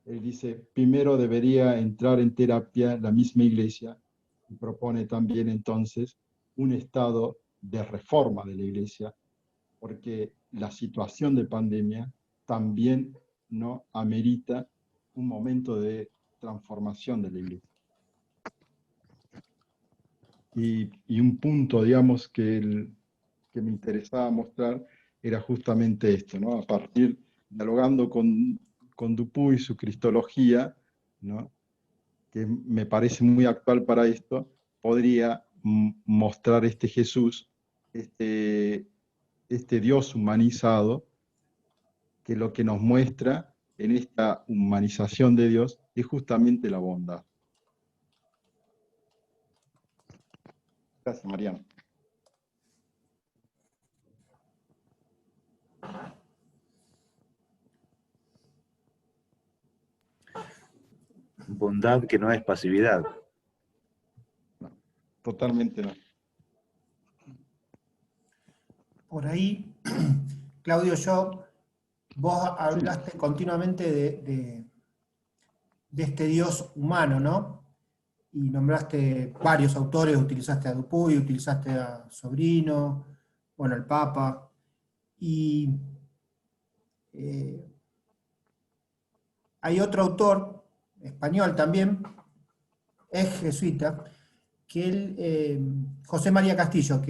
Speaker 1: él dice, primero debería entrar en terapia la misma Iglesia y propone también entonces un estado de reforma de la Iglesia, porque la situación de pandemia también no amerita un momento de transformación de la Iglesia. Y un punto, digamos, que me interesaba mostrar era justamente esto, ¿no? A partir, dialogando con Dupuy y su cristología, ¿no? Que me parece muy actual para esto, podría mostrar este Jesús, este Dios humanizado, que lo que nos muestra en esta humanización de Dios es justamente la bondad. Gracias, Mariano.
Speaker 3: Bondad que no es pasividad.
Speaker 1: No, totalmente no.
Speaker 4: Por ahí, Claudio, vos hablaste continuamente de este Dios humano, ¿no? Y nombraste varios autores, utilizaste a Dupuy, utilizaste a Sobrino, bueno, al Papa, y hay otro autor, español también, es jesuita, que José María Castillo,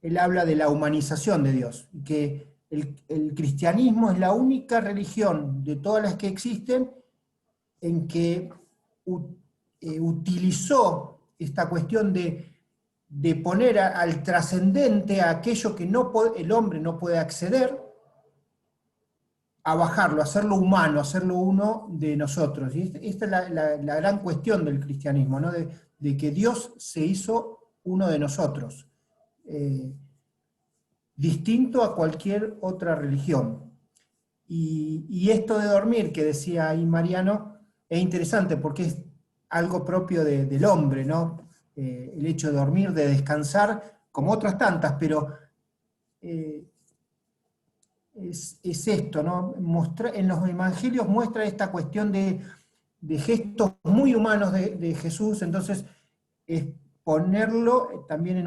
Speaker 4: él habla de la humanización de Dios, y que el cristianismo es la única religión de todas las que existen en que utilizó esta cuestión de poner al trascendente, a aquello que el hombre no puede acceder, a bajarlo, a hacerlo humano, a hacerlo uno de nosotros. Y esta es la gran cuestión del cristianismo, ¿no? De que Dios se hizo uno de nosotros, distinto a cualquier otra religión. Y esto de dormir, que decía ahí Mariano, es interesante porque es algo propio del hombre, ¿no? El hecho de dormir, de descansar, como otras tantas, pero es esto, ¿no? En los evangelios muestra esta cuestión de gestos muy humanos de Jesús, entonces es ponerlo también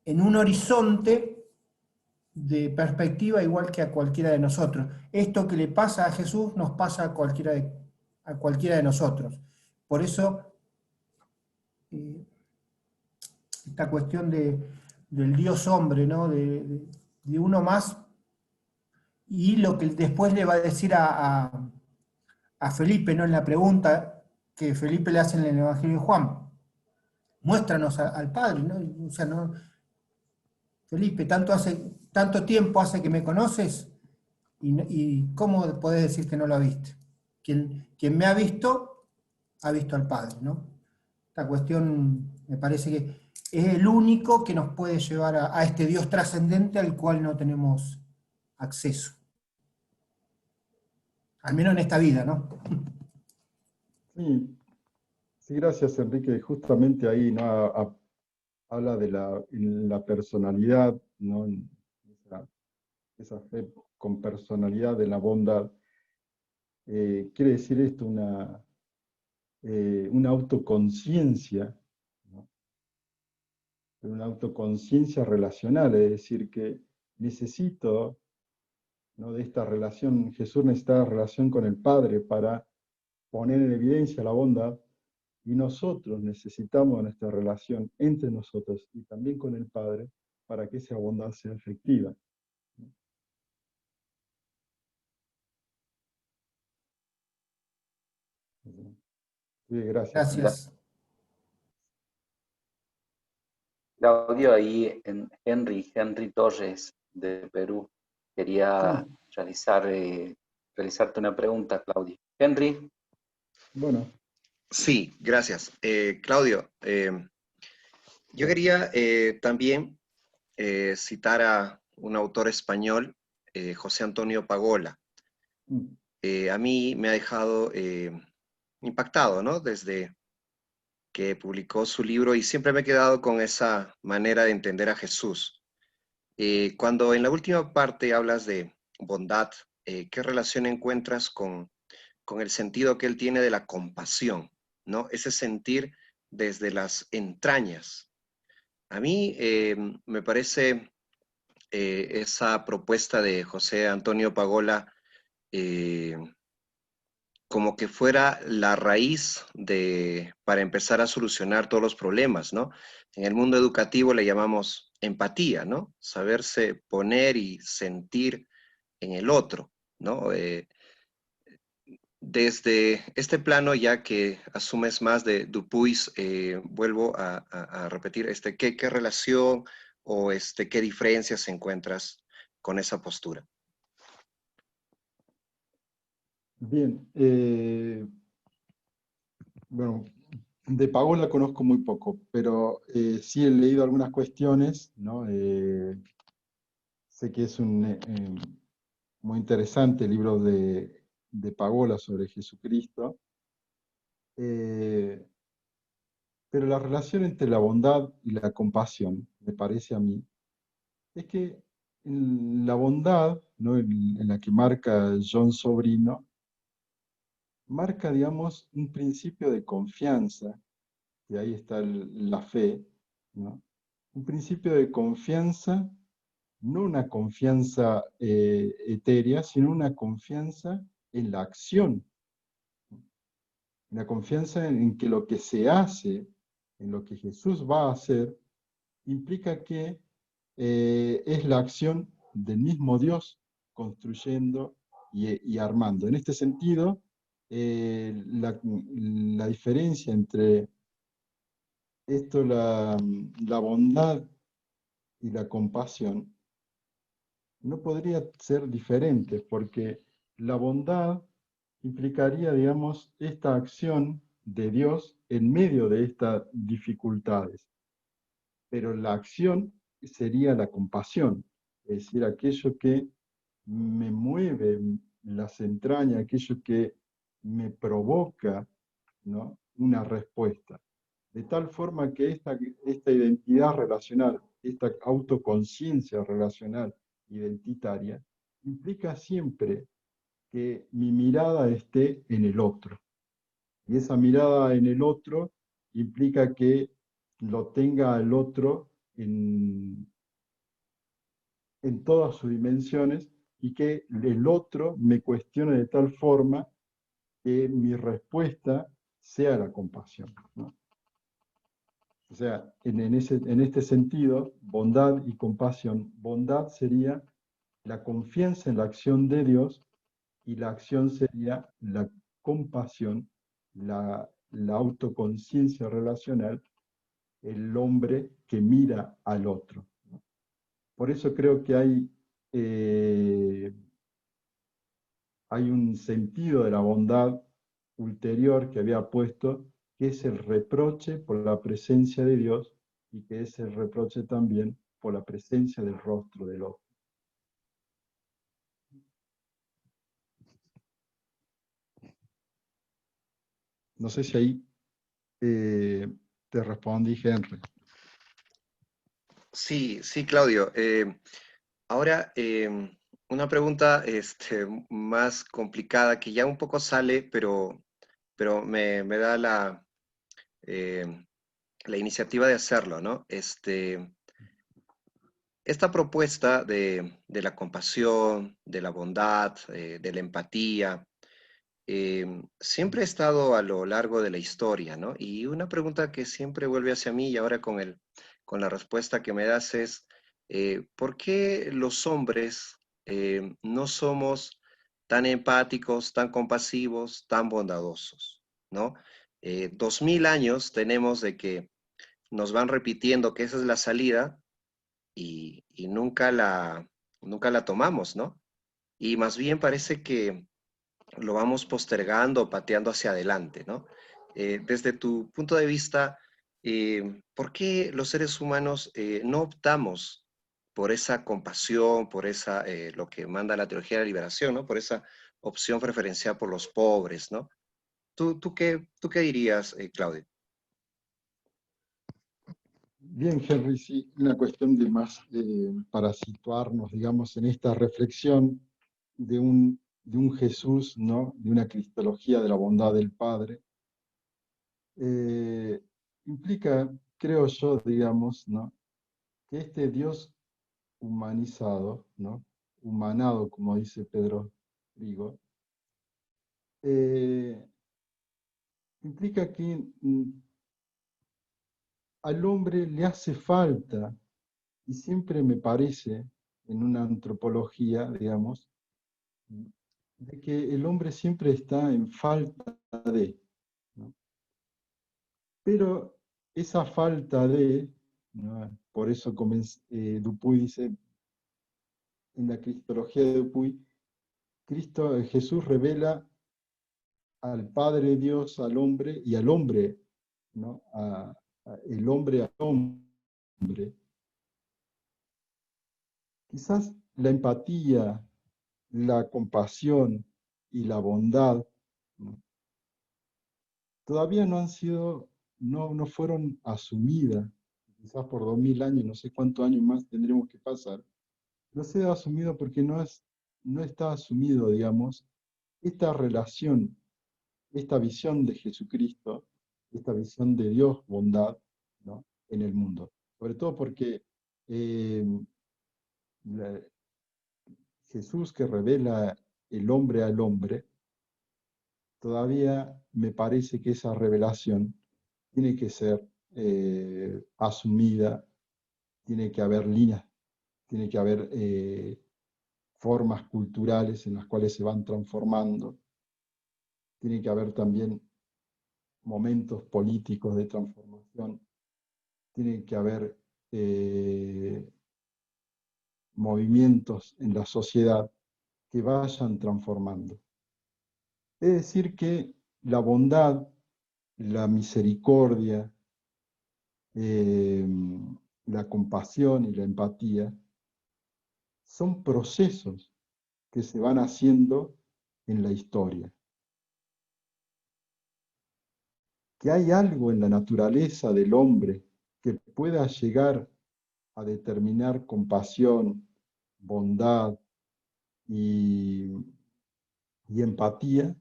Speaker 4: en un horizonte de perspectiva igual que a cualquiera de nosotros. Esto que le pasa a Jesús nos pasa a cualquiera de nosotros. Por eso, esta cuestión del Dios hombre, ¿no? de uno más, y lo que después le va a decir a Felipe, ¿no? En la pregunta que Felipe le hace en el Evangelio de Juan. Muéstranos al Padre, ¿no? O sea, no, Felipe, tanto tiempo hace que me conoces, y ¿cómo podés decir que no lo viste? Quien me ha visto al Padre, ¿no? Esta cuestión me parece que es el único que nos puede llevar a este Dios trascendente al cual no tenemos acceso. Al menos en esta vida, ¿no?
Speaker 1: Sí, gracias, Enrique. Justamente ahí, ¿no? Habla de la personalidad, ¿no? Esa fe con personalidad de la bondad. Quiere decir esto, una autoconciencia, ¿no? Una autoconciencia relacional, es decir, que necesito, ¿no? De esta relación, Jesús necesita relación con el Padre para poner en evidencia la bondad, y nosotros necesitamos nuestra relación entre nosotros y también con el Padre para que esa bondad sea efectiva. Sí, gracias.
Speaker 4: Gracias.
Speaker 2: Claudio, ahí en Henry Torres de Perú quería realizarte una pregunta, Claudio. Henry.
Speaker 1: Bueno.
Speaker 11: Sí, gracias. Claudio, yo quería también citar a un autor español, José Antonio Pagola. A mí me ha dejado impactado, ¿no? Desde que publicó su libro, y siempre me he quedado con esa manera de entender a Jesús. Cuando en la última parte hablas de bondad, ¿qué relación encuentras con el sentido que él tiene de la compasión? ¿no? Ese sentir desde las entrañas. A mí me parece esa propuesta de José Antonio Pagola como que fuera la raíz para empezar a solucionar todos los problemas, ¿no? En el mundo educativo le llamamos empatía, ¿no? Saberse poner y sentir en el otro, ¿no? Desde este plano, ya que asumes más de Dupuis, vuelvo a repetir, ¿qué relación o qué diferencias encuentras con esa postura?
Speaker 1: Bien, bueno, de Pagola conozco muy poco, pero sí he leído algunas cuestiones, ¿no? Sé que es un muy interesante libro de Pagola sobre Jesucristo, pero la relación entre la bondad y la compasión, me parece a mí, es que la bondad, ¿no? en la que marca John Sobrino, marca, digamos, un principio de confianza, y ahí está la fe, ¿no? Un principio de confianza, no una confianza etérea, sino una confianza en la acción, una confianza en que lo que se hace, en lo que Jesús va a hacer, implica que es la acción del mismo Dios construyendo y armando. En este sentido, la diferencia entre la bondad y la compasión no podría ser diferente, porque la bondad implicaría, digamos, esta acción de Dios en medio de estas dificultades, pero la acción sería la compasión, es decir, aquello que me mueve las entrañas, aquello que me provoca, ¿no? Una respuesta. De tal forma que esta identidad relacional, esta autoconciencia relacional identitaria, implica siempre que mi mirada esté en el otro. Y esa mirada en el otro implica que lo tenga al otro en todas sus dimensiones y que el otro me cuestione de tal forma que mi respuesta sea la compasión, ¿no? O sea, en este sentido, bondad y compasión, bondad sería la confianza en la acción de Dios y la acción sería la compasión, la autoconciencia relacional, el hombre que mira al otro. Por eso creo que hay un sentido de la bondad ulterior que había puesto, que es el reproche por la presencia de Dios y que es el reproche también por la presencia del rostro del otro. No sé si ahí te respondí, Henry.
Speaker 11: Sí, sí, Claudio. Ahora, una pregunta más complicada que ya un poco sale, pero me da la iniciativa de hacerlo, ¿no? Esta propuesta de la compasión, de la bondad, de la empatía, siempre ha estado a lo largo de la historia, ¿no? Y una pregunta que siempre vuelve hacia mí y ahora con la respuesta que me das es, ¿por qué los hombres no somos tan empáticos, tan compasivos, tan bondadosos, ¿no? 2000 años tenemos de que nos van repitiendo que esa es la salida y nunca la tomamos, ¿no? Y más bien parece que lo vamos postergando, pateando hacia adelante, ¿no? Desde tu punto de vista, ¿por qué los seres humanos no optamos por esa compasión, por lo que manda la teología de la liberación, ¿no? Por esa opción preferencial por los pobres, ¿no? ¿Tú qué dirías, Claudio?
Speaker 1: Bien, Henry, sí, una cuestión de más para situarnos, digamos, en esta reflexión de un Jesús, ¿no? De una cristología de la bondad del Padre, implica, creo yo, digamos, ¿no?, que este Dios humanizado, ¿no?, humanado, como dice Pedro Rigo, implica que al hombre le hace falta, y siempre me parece, en una antropología, digamos, de que el hombre siempre está en falta de, ¿no? Pero esa falta de, ¿no?, por eso Dupuy dice, en la cristología de Dupuy, Jesús revela al Padre Dios, al hombre, y al hombre, ¿no?, el hombre al hombre. Quizás la empatía, la compasión y la bondad, ¿no?, todavía no han sido, no fueron asumidas, quizás por 2000 años, no sé cuántos años más tendremos que pasar, no se ha asumido porque no está asumido, digamos, esta relación, esta visión de Jesucristo, esta visión de Dios, bondad, ¿no?, en el mundo. Sobre todo porque Jesús, que revela el hombre al hombre, todavía me parece que esa revelación tiene que ser asumida, tiene que haber líneas, tiene que haber formas culturales en las cuales se van transformando, tiene que haber también momentos políticos de transformación, tiene que haber movimientos en la sociedad que vayan transformando. Es decir, que la bondad, la misericordia, la compasión y la empatía son procesos que se van haciendo en la historia. Que hay algo en la naturaleza del hombre que pueda llegar a determinar compasión, bondad y empatía,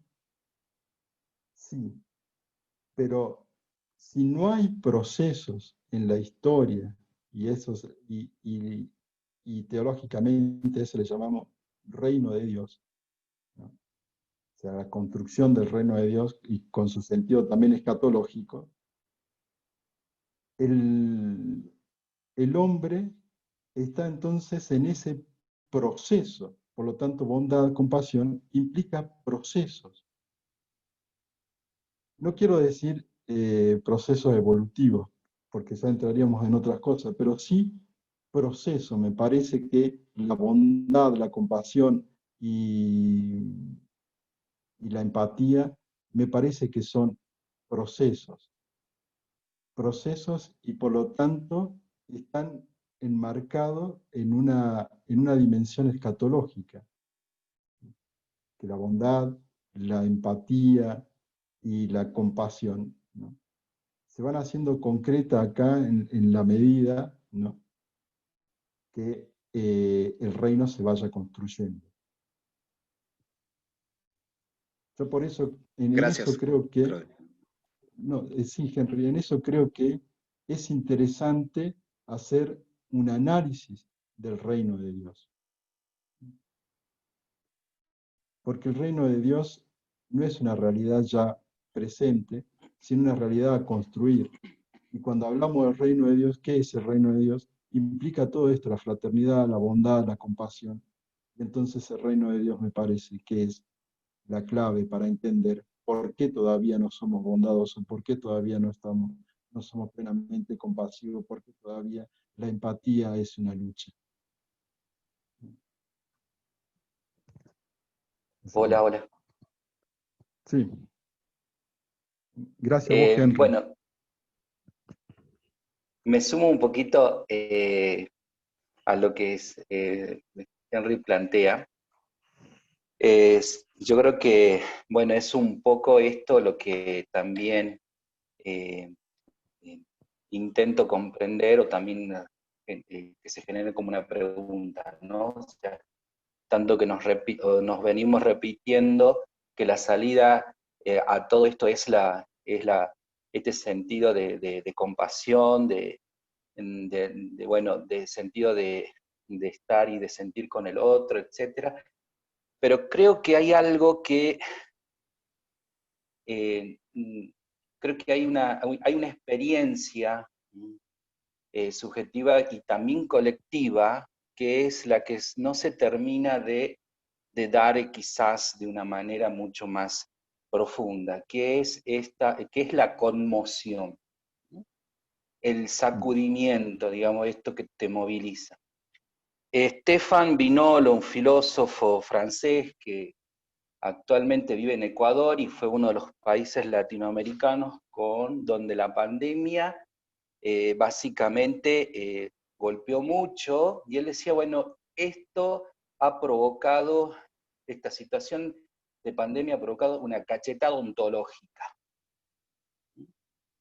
Speaker 1: sí, pero si no hay procesos en la historia, y teológicamente eso le llamamos reino de Dios, ¿no?, o sea, la construcción del reino de Dios, y con su sentido también escatológico, el hombre está entonces en ese proceso. Por lo tanto, bondad, compasión, implica procesos. No quiero decir procesos evolutivos, porque ya entraríamos en otras cosas, pero sí proceso. Me parece que la bondad, la compasión y la empatía, me parece que son procesos. Procesos, y por lo tanto están enmarcados en una dimensión escatológica. Que la bondad, la empatía y la compasión, ¿no?, se van haciendo concreta acá en la medida, ¿no?, que el reino se vaya construyendo. Yo por eso,
Speaker 11: Gracias,
Speaker 1: eso creo que,
Speaker 11: Claudio.
Speaker 1: no, sí, Henry, en eso creo que es interesante hacer un análisis del reino de Dios. Porque el reino de Dios no es una realidad ya presente, sino una realidad a construir. Y cuando hablamos del reino de Dios, ¿qué es el reino de Dios? Implica todo esto, la fraternidad, la bondad, la compasión. Y entonces el reino de Dios me parece que es la clave para entender por qué todavía no somos bondadosos, por qué todavía no somos plenamente compasivos, por qué todavía la empatía es una lucha.
Speaker 2: Hola, hola.
Speaker 1: Sí. Gracias a vos, Henry.
Speaker 2: Bueno, me sumo un poquito a lo que Henry plantea. Yo creo que, bueno, es un poco esto lo que también intento comprender, o también que se genere como una pregunta, ¿no? O sea, tanto que nos venimos repitiendo que la salida a todo esto es la
Speaker 12: este sentido de compasión, bueno, de sentido de estar y de sentir con el otro, etc. Pero creo que hay algo que, creo que hay una experiencia subjetiva y también colectiva, que es la que no se termina de dar quizás de una manera mucho más profunda, que es la conmoción, ¿no? El sacudimiento, digamos, esto que te moviliza. Stéphane Binol, un filósofo francés que actualmente vive en Ecuador y fue uno de los países latinoamericanos donde la pandemia básicamente golpeó mucho, y él decía, bueno, esta situación de pandemia ha provocado una cachetada ontológica.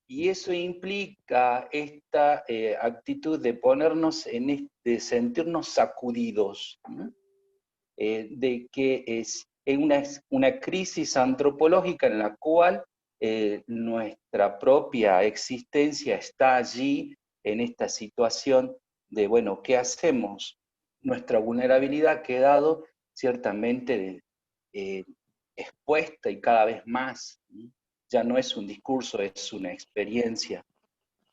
Speaker 12: Y eso implica esta actitud de ponernos de sentirnos sacudidos, ¿no? De que es una crisis antropológica en la cual nuestra propia existencia está allí en esta situación de, bueno, ¿qué hacemos? Nuestra vulnerabilidad ha quedado ciertamente expuesta y cada vez más, ¿no? Ya no es un discurso, es una experiencia.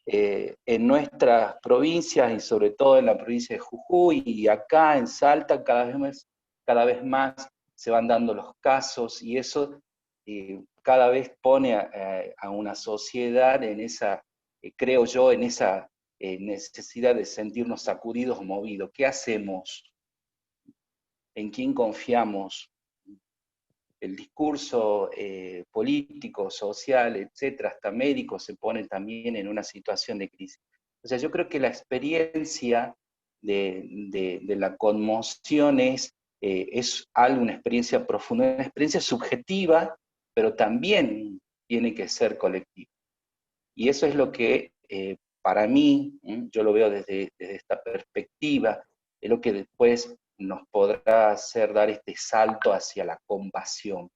Speaker 12: En nuestras provincias, y sobre todo en la provincia de Jujuy, y acá en Salta, cada vez más se van dando los casos, y eso cada vez pone a una sociedad en esa, creo yo, en esa necesidad de sentirnos sacudidos o movidos. ¿Qué hacemos? ¿En quién confiamos? El discurso político, social, etcétera, hasta médico, se pone también en una situación de crisis. O sea, yo creo que la experiencia de la conmoción es algo, una experiencia profunda, una experiencia subjetiva, pero también tiene que ser colectiva. Y eso es lo que, para mí, yo lo veo desde esta perspectiva, es lo que después nos podrá hacer dar este salto hacia la compasión,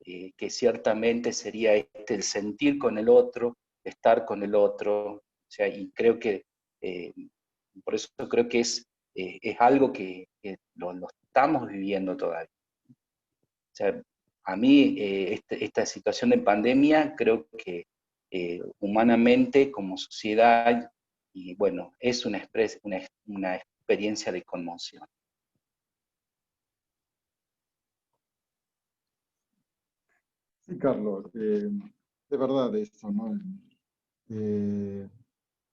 Speaker 12: que ciertamente sería el sentir con el otro, estar con el otro, o sea, y creo que, por eso creo que es algo que lo estamos viviendo todavía. O sea, a mí esta situación de pandemia creo que humanamente como sociedad, y bueno, es una experiencia de conmoción.
Speaker 1: Sí, Carlos, de verdad eso, ¿no?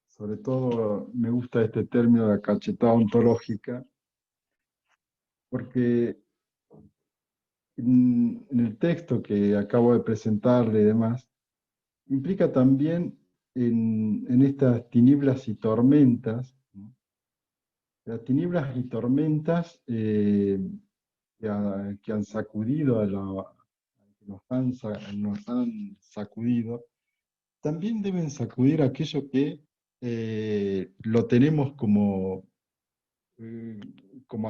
Speaker 1: Sobre todo me gusta este término de la cachetada ontológica, porque en el texto que acabo de presentarle y demás, implica también en estas tinieblas y tormentas, ¿no? Las tinieblas y tormentas que han sacudido nos han sacudido, también deben sacudir aquello que lo tenemos como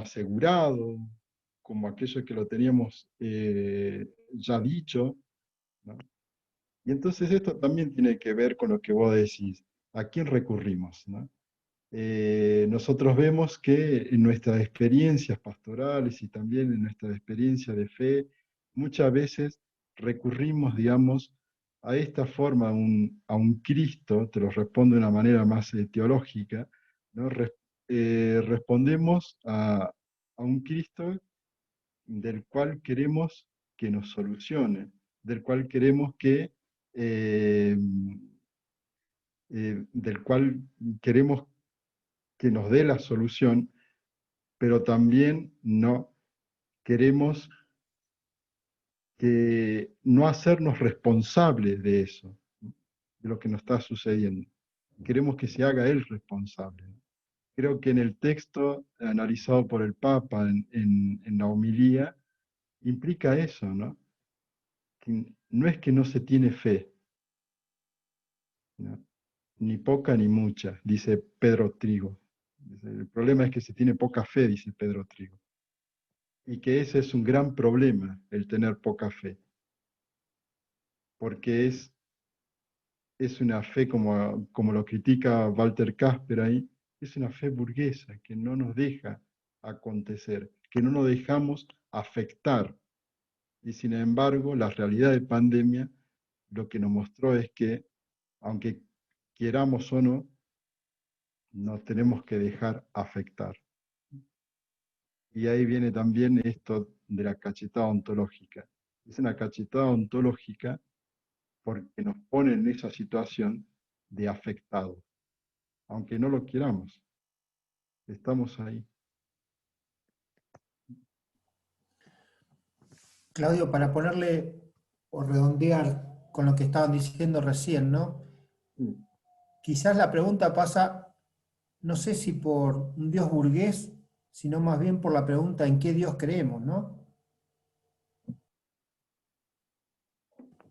Speaker 1: asegurado, como aquello que lo teníamos ya dicho, ¿no? Y entonces esto también tiene que ver con lo que vos decís, ¿a quién recurrimos, ¿no? Nosotros vemos que en nuestras experiencias pastorales y también en nuestra experiencia de fe, muchas veces recurrimos, digamos, a esta forma, a un Cristo, te lo respondo de una manera más teológica, ¿no? Respondemos a un Cristo del cual queremos que nos solucione, del cual queremos del cual queremos que nos dé la solución, pero también no queremos no hacernos responsables de eso, ¿no? De lo que nos está sucediendo. Queremos que se haga Él responsable, ¿no? Creo que en el texto analizado por el Papa en la homilía, implica eso, ¿no? Que no es que no se tiene fe, ¿no? Ni poca ni mucha, dice Pedro Trigo. El problema es que se tiene poca fe, dice Pedro Trigo. Y que ese es un gran problema, el tener poca fe. Porque es es una fe, como lo critica Walter Casper ahí, es una fe burguesa que no nos deja acontecer, que no nos dejamos afectar. Y sin embargo, la realidad de pandemia lo que nos mostró es que, aunque queramos o no, nos tenemos que dejar afectar. Y ahí viene también esto de la cachetada ontológica. Es una cachetada ontológica porque nos pone en esa situación de afectados. Aunque no lo queramos, estamos ahí.
Speaker 4: Claudio, para ponerle o redondear con lo que estaban diciendo recién, ¿no? Quizás la pregunta pasa, no sé si por un Dios burgués, sino más bien por la pregunta en qué Dios creemos, ¿no?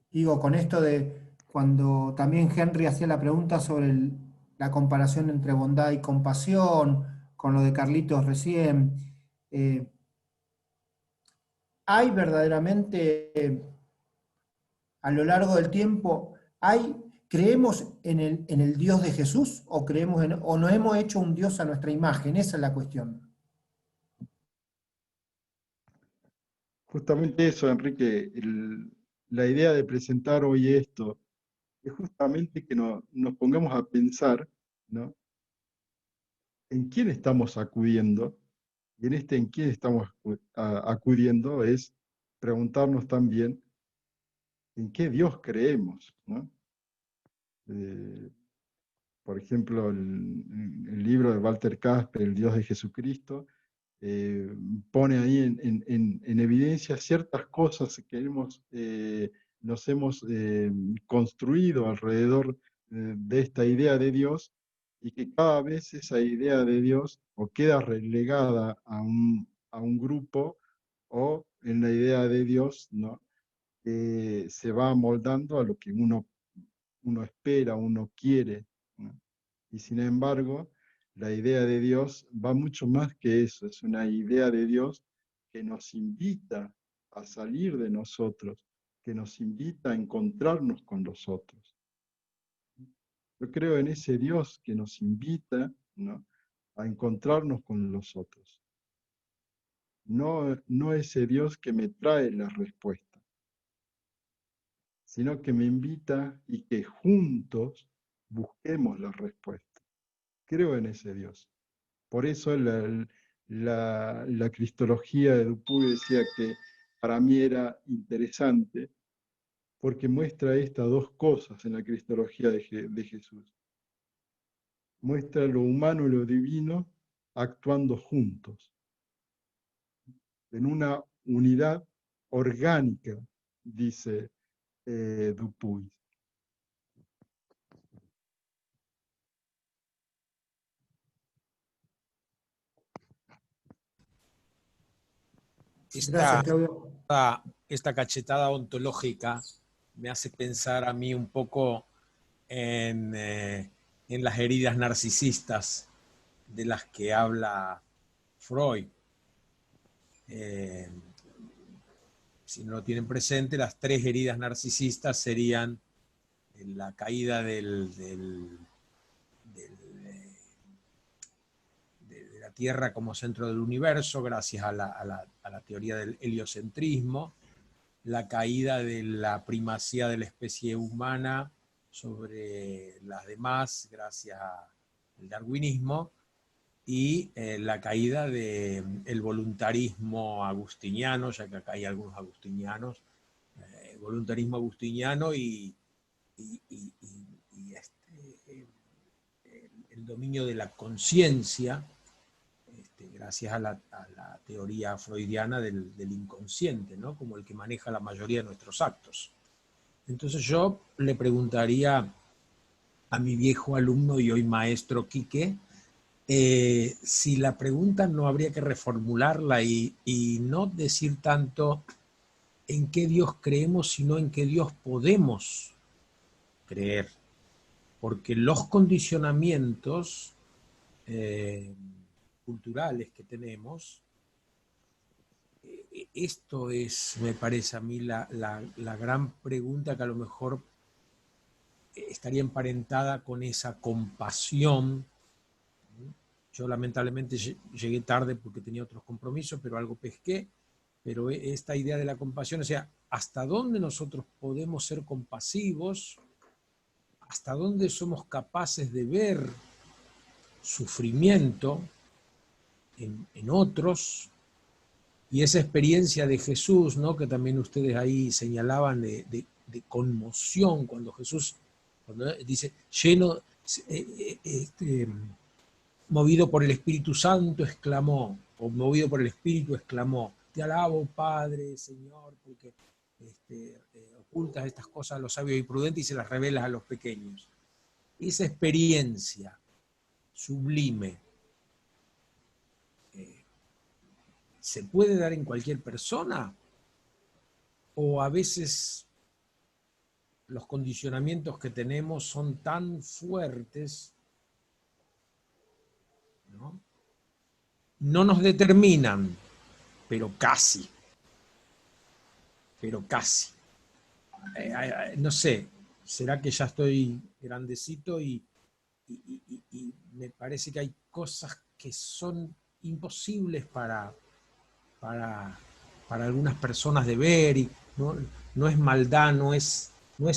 Speaker 4: Digo, con esto de cuando también Henry hacía la pregunta sobre la comparación entre bondad y compasión, con lo de Carlitos recién, ¿hay verdaderamente a lo largo del tiempo, creemos en el Dios de Jesús o o nos hemos hecho un Dios a nuestra imagen? Esa es la cuestión.
Speaker 1: Justamente eso, Enrique, la idea de presentar hoy esto es justamente que nos pongamos a pensar, ¿no?, en quién estamos acudiendo, y en quién estamos acudiendo es preguntarnos también en qué Dios creemos, ¿no? Por ejemplo, el libro de Walter Casper, El Dios de Jesucristo, pone ahí en evidencia ciertas cosas que nos hemos construido alrededor de esta idea de Dios, y que cada vez esa idea de Dios o queda relegada a un grupo, o en la idea de Dios, ¿no?, se va amoldando a lo que uno espera, uno quiere, ¿no? Y sin embargo, la idea de Dios va mucho más que eso, es una idea de Dios que nos invita a salir de nosotros, que nos invita a encontrarnos con los otros. Yo creo en ese Dios que nos invita, ¿no?, a encontrarnos con los otros. No ese Dios que me trae la respuesta, sino que me invita y que juntos busquemos la respuesta. Creo en ese Dios. Por eso la cristología de Dupuy decía que para mí era interesante, porque muestra estas dos cosas en la cristología de Jesús. Muestra lo humano y lo divino actuando juntos, en una unidad orgánica, dice Dupuy.
Speaker 4: Gracias, Claudio.
Speaker 13: Esta cachetada ontológica me hace pensar a mí un poco en las heridas narcisistas de las que habla Freud. Si no lo tienen presente, las 3 heridas narcisistas serían la caída de la Tierra como centro del universo, gracias a la teoría del heliocentrismo, la caída de la primacía de la especie humana sobre las demás, gracias al darwinismo, y la caída del voluntarismo agustiniano, ya que acá hay algunos agustinianos, voluntarismo agustiniano y el dominio de la conciencia, gracias a la teoría freudiana del inconsciente, ¿no?, como el que maneja la mayoría de nuestros actos. Entonces yo le preguntaría a mi viejo alumno y hoy maestro Quique, si la pregunta no habría que reformularla y no decir tanto en qué Dios creemos, sino en qué Dios podemos creer. Porque los condicionamientos culturales que tenemos, esto es, me parece a mí, la gran pregunta que a lo mejor estaría emparentada con esa compasión. Yo lamentablemente llegué tarde porque tenía otros compromisos, pero algo pesqué. Pero esta idea de la compasión, o sea, hasta dónde nosotros podemos ser compasivos, hasta dónde somos capaces de ver sufrimiento en otros, y esa experiencia de Jesús, ¿no?, que también ustedes ahí señalaban de conmoción, cuando Jesús cuando dice, movido por el Espíritu Santo, exclamó, o movido por el Espíritu, exclamó, te alabo, Padre, Señor, porque ocultas estas cosas a los sabios y prudentes y se las revelas a los pequeños. Esa experiencia sublime ¿se puede dar en cualquier persona? ¿O a veces los condicionamientos que tenemos son tan fuertes, ¿no? No nos determinan, pero casi. No sé, será que ya estoy grandecito y me parece que hay cosas que son imposibles para algunas personas de ver, y no es maldad, no es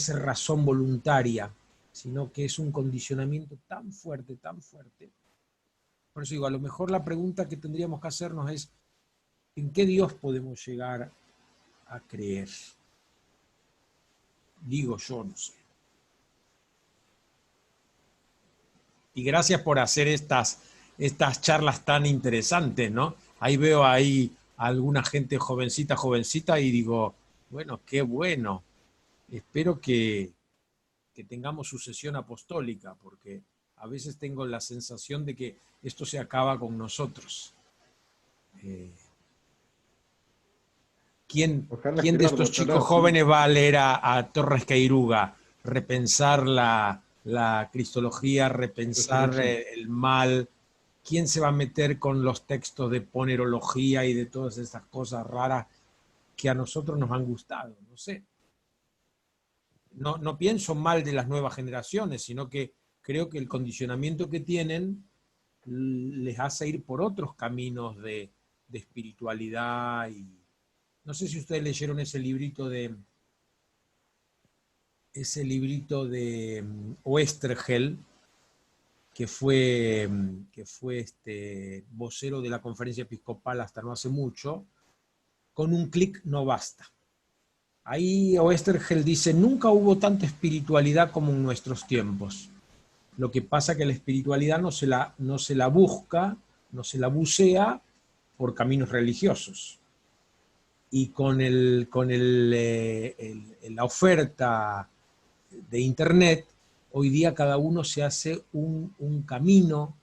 Speaker 13: razón voluntaria, sino que es un condicionamiento tan fuerte. Por eso digo, a lo mejor la pregunta que tendríamos que hacernos es, ¿en qué Dios podemos llegar a creer? Digo yo, no sé. Y gracias por hacer estas charlas tan interesantes, ¿no? Ahí veo ahí a alguna gente jovencita, y digo, bueno, qué bueno. Espero que tengamos sucesión apostólica, porque a veces tengo la sensación de que esto se acaba con nosotros. ¿Quién de estos chicos jóvenes va a leer a Torres Queiruga? Repensar la cristología, repensar el mal. ¿Quién se va a meter con los textos de ponerología y de todas esas cosas raras que a nosotros nos han gustado? No sé. No pienso mal de las nuevas generaciones, sino que creo que el condicionamiento que tienen les hace ir por otros caminos de espiritualidad. Y no sé si ustedes leyeron ese librito de Oesterheld, que fue vocero de la Conferencia Episcopal hasta no hace mucho. Con un clic no basta. Ahí Oesterheld dice, nunca hubo tanta espiritualidad como en nuestros tiempos. Lo que pasa es que la espiritualidad no se la busca, no se la bucea por caminos religiosos. Y con la oferta de Internet, hoy día cada uno se hace un camino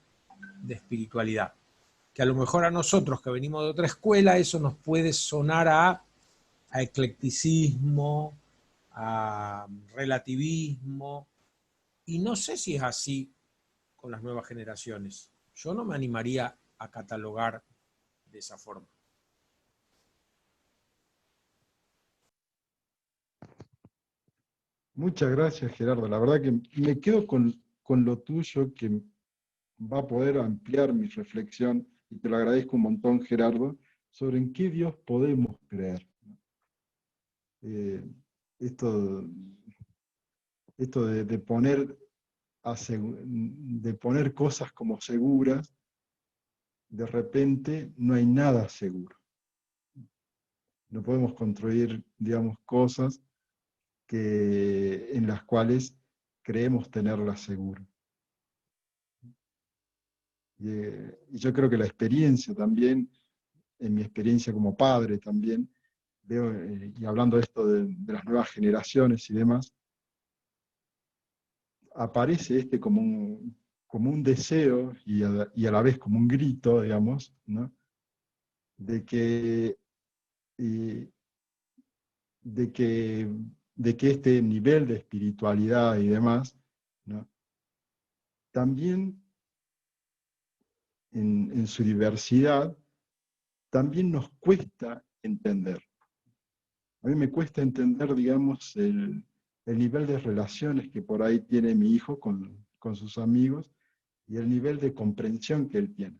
Speaker 13: de espiritualidad. Que a lo mejor a nosotros que venimos de otra escuela, eso nos puede sonar a eclecticismo, a relativismo, y no sé si es así con las nuevas generaciones. Yo no me animaría a catalogar de esa forma.
Speaker 1: Muchas gracias, Gerardo. La verdad que me quedo con lo tuyo, que va a poder ampliar mi reflexión, y te lo agradezco un montón, Gerardo, sobre en qué Dios podemos creer. Esto de poner cosas como seguras, de repente no hay nada seguro. No podemos construir, digamos, cosas en las cuales creemos tenerlas seguras. Y yo creo que la experiencia también, en mi experiencia como padre también, veo, y hablando de esto de las nuevas generaciones y demás, aparece como un deseo y a la vez como un grito, digamos, ¿no? de que este nivel de espiritualidad y demás, ¿no? También en su diversidad, también nos cuesta entender. A mí me cuesta entender, digamos, el nivel de relaciones que por ahí tiene mi hijo con sus amigos y el nivel de comprensión que él tiene.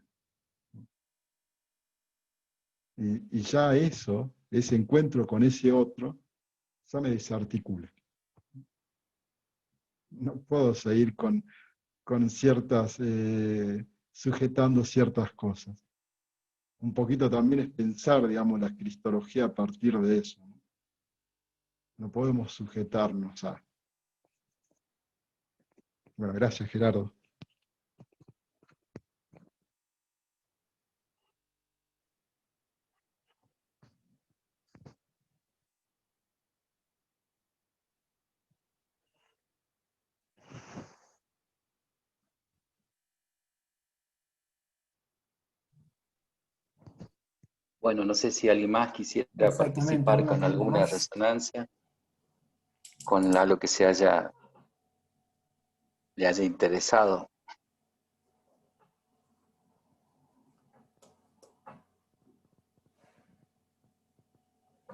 Speaker 1: Y ya eso, ese encuentro con ese otro, ya me desarticula. No puedo seguir con ciertas, sujetando ciertas cosas. Un poquito también es pensar, digamos, la cristología a partir de eso. No podemos sujetarnos a... Bueno, gracias, Gerardo.
Speaker 12: Bueno, no sé si alguien más quisiera participar con alguna resonancia, con algo que le haya interesado.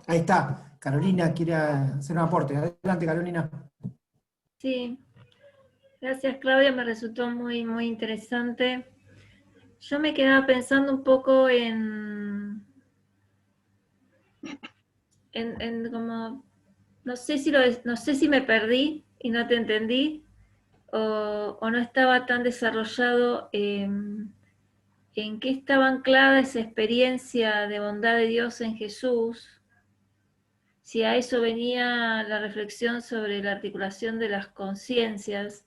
Speaker 4: Ahí está. Carolina quiere hacer un aporte. Adelante, Carolina.
Speaker 10: Sí, gracias Claudia, me resultó muy, muy interesante. Yo me quedaba pensando un poco en como, no sé si me perdí y no te entendí, o no estaba tan desarrollado en qué estaba anclada esa experiencia de bondad de Dios en Jesús, si a eso venía la reflexión sobre la articulación de las conciencias,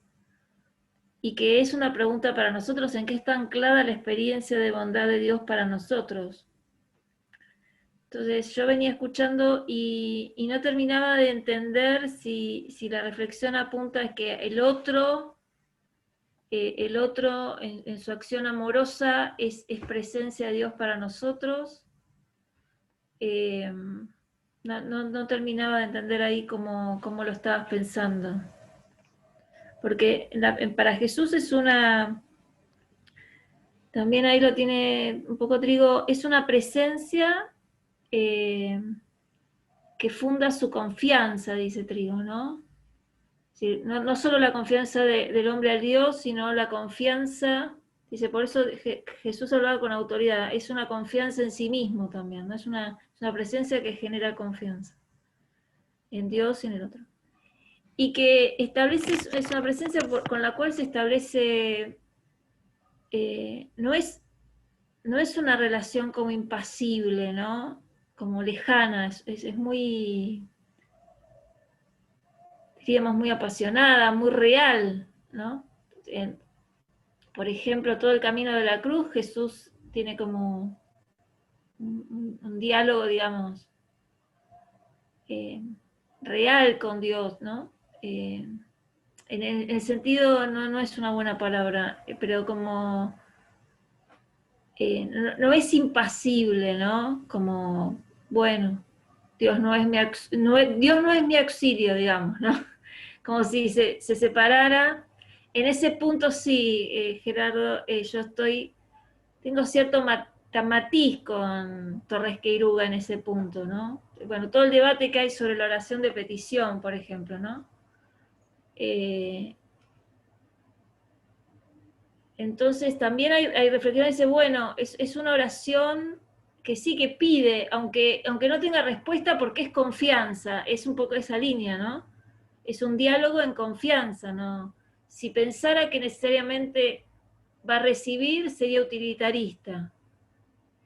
Speaker 10: y que es una pregunta para nosotros, ¿en qué está anclada la experiencia de bondad de Dios para nosotros? Entonces yo venía escuchando y no terminaba de entender si la reflexión apunta a que el otro en su acción amorosa es presencia de Dios para nosotros. No terminaba de entender ahí cómo lo estabas pensando. Porque para Jesús es una... También ahí lo tiene un poco Trigo, es una presencia que funda su confianza, dice Trigo, ¿no? Sí, no solo la confianza del hombre al Dios, sino la confianza, dice, por eso Jesús hablaba con autoridad, es una confianza en sí mismo también, ¿no? Es una presencia que genera confianza en Dios y en el otro. Y que es una presencia con la cual se establece, no es una relación como impasible, ¿no? Como lejana, es muy, diríamos, muy apasionada, muy real, ¿no? Por ejemplo, todo el camino de la cruz, Jesús tiene como un diálogo, digamos, real con Dios, ¿no? En el sentido, no es una buena palabra, pero como no es impasible, ¿no? Como, bueno, Dios no es mi auxilio, digamos, ¿no? Como si se separara. En ese punto sí, Gerardo, yo tengo cierto matiz con Torres Queiruga en ese punto, ¿no? Bueno, todo el debate que hay sobre la oración de petición, por ejemplo, ¿no? Entonces también hay reflexiones, dice, bueno, es una oración que sí que pide, aunque no tenga respuesta, porque es confianza, es un poco esa línea, ¿no? Es un diálogo en confianza, ¿no? Si pensara que necesariamente va a recibir, sería utilitarista.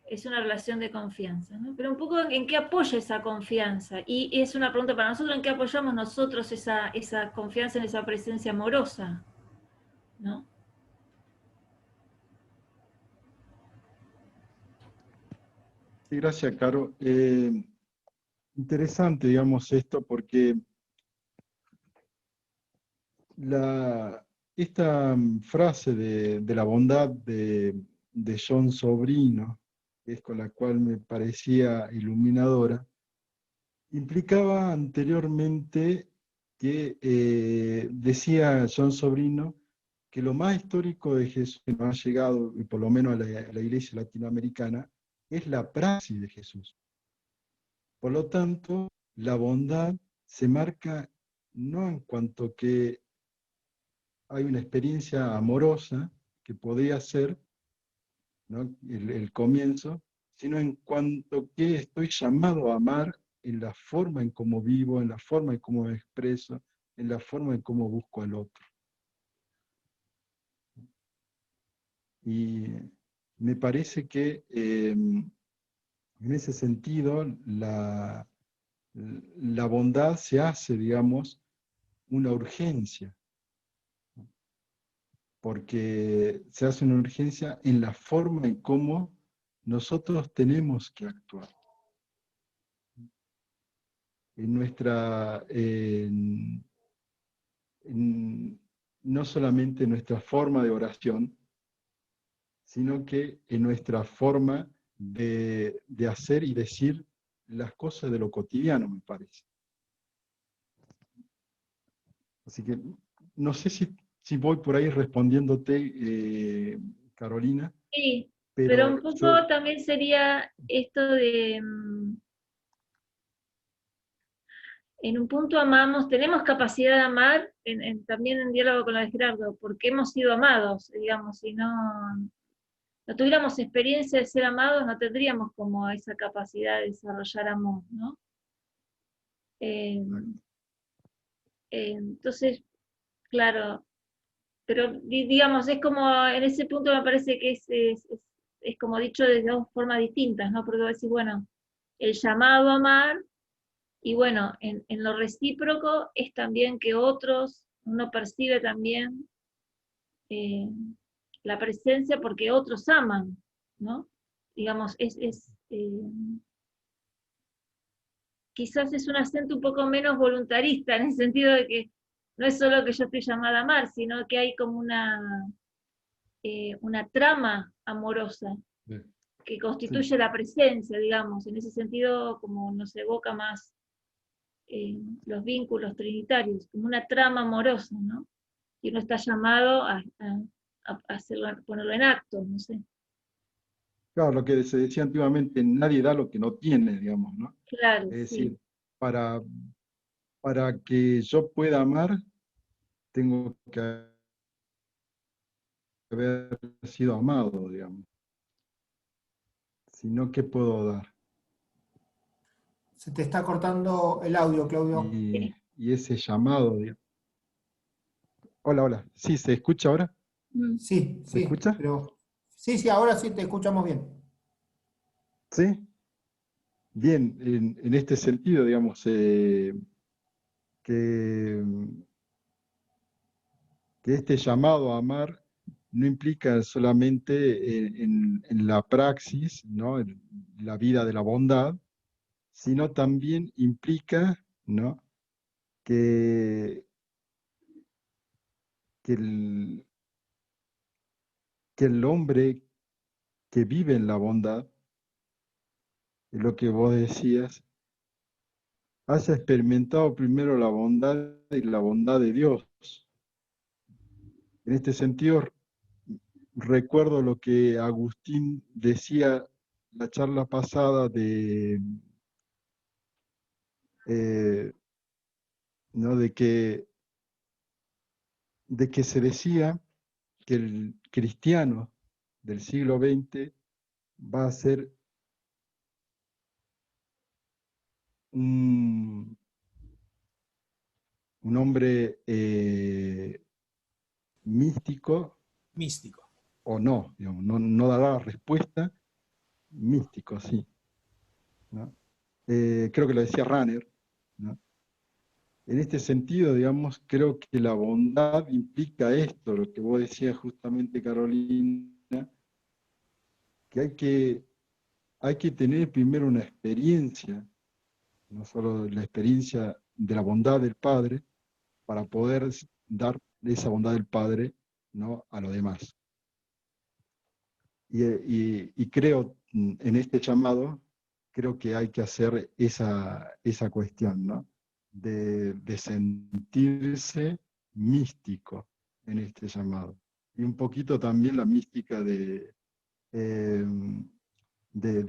Speaker 10: Es una relación de confianza, ¿no? Pero un poco en qué apoya esa confianza. Y es una pregunta para nosotros, ¿en qué apoyamos nosotros esa confianza en esa presencia amorosa? ¿No?
Speaker 1: Sí, gracias, Caro. Interesante, digamos, esto, porque esta frase de la bondad de John Sobrino, que es con la cual me parecía iluminadora, implicaba anteriormente que decía John Sobrino que lo más histórico de Jesús que nos ha llegado, y por lo menos a la iglesia latinoamericana, es la praxis de Jesús. Por lo tanto, la bondad se marca no en cuanto que hay una experiencia amorosa que podría ser, ¿no?, el comienzo, sino en cuanto que estoy llamado a amar en la forma en cómo vivo, en la forma en cómo me expreso, en la forma en cómo busco al otro. Y me parece que en ese sentido la bondad se hace, digamos, una urgencia, porque se hace una urgencia en la forma en cómo nosotros tenemos que actuar. En nuestra, no solamente en nuestra forma de oración, sino que en nuestra forma de hacer y decir las cosas de lo cotidiano, me parece. Así que no sé si voy por ahí respondiéndote, Carolina.
Speaker 10: Sí, pero un poco
Speaker 1: yo,
Speaker 10: también sería esto de, en un punto amamos, tenemos capacidad de amar, también en diálogo con lo de Gerardo, porque hemos sido amados, digamos, si no tuviéramos experiencia de ser amados, no tendríamos como esa capacidad de desarrollar amor, ¿no? Entonces, claro, pero digamos, es como, en ese punto me parece que es como dicho de dos formas distintas, ¿no? Porque vos decís, bueno, el llamado a amar, y bueno, en lo recíproco es también que otros, uno percibe también la presencia porque otros aman, ¿no? Digamos, quizás es un acento un poco menos voluntarista, en el sentido de que no es solo que yo estoy llamada a amar, sino que hay como una trama amorosa que constituye la presencia, digamos. En ese sentido, como nos evoca más los vínculos trinitarios, como una trama amorosa, ¿no? Y uno está llamado a hacerlo, a ponerlo en acto, no sé.
Speaker 1: claro, lo que se decía antiguamente, nadie da lo que no tiene, digamos, ¿no?
Speaker 10: Claro,
Speaker 1: Es
Speaker 10: sí.
Speaker 1: decir, para que yo pueda amar, tengo que haber sido amado, digamos. Si no, ¿qué puedo dar?
Speaker 4: Se te está cortando el audio, Claudio.
Speaker 1: Y ese llamado, digamos. Hola, hola. ¿Sí se escucha ahora?
Speaker 4: Sí,
Speaker 1: ¿Se
Speaker 4: sí,
Speaker 1: escucha?
Speaker 4: pero sí, ahora sí te escuchamos bien.
Speaker 1: ¿Sí? Bien, en este sentido, digamos, que este llamado a amar no implica solamente en la praxis, ¿no?, en la vida de la bondad, sino también implica, ¿no?, que el hombre que vive en la bondad, es lo que vos decías, haya experimentado primero la bondad y la bondad de Dios. En este sentido, recuerdo lo que Agustín decía la charla pasada ¿no?, de que se decía que el cristiano del siglo XX va a ser un hombre místico.
Speaker 13: Místico.
Speaker 1: O no, digamos, no dará la respuesta, místico, sí, ¿no? Creo que lo decía Runner, ¿no? En este sentido, digamos, creo que la bondad implica esto, lo que vos decías justamente, Carolina, que hay que tener primero una experiencia, no solo la experiencia de la bondad del Padre, para poder dar esa bondad del Padre, ¿no?, a los demás. Y creo, en este llamado, creo que hay que hacer esa cuestión, ¿no?, de sentirse místico en este llamado. Y un poquito también la mística de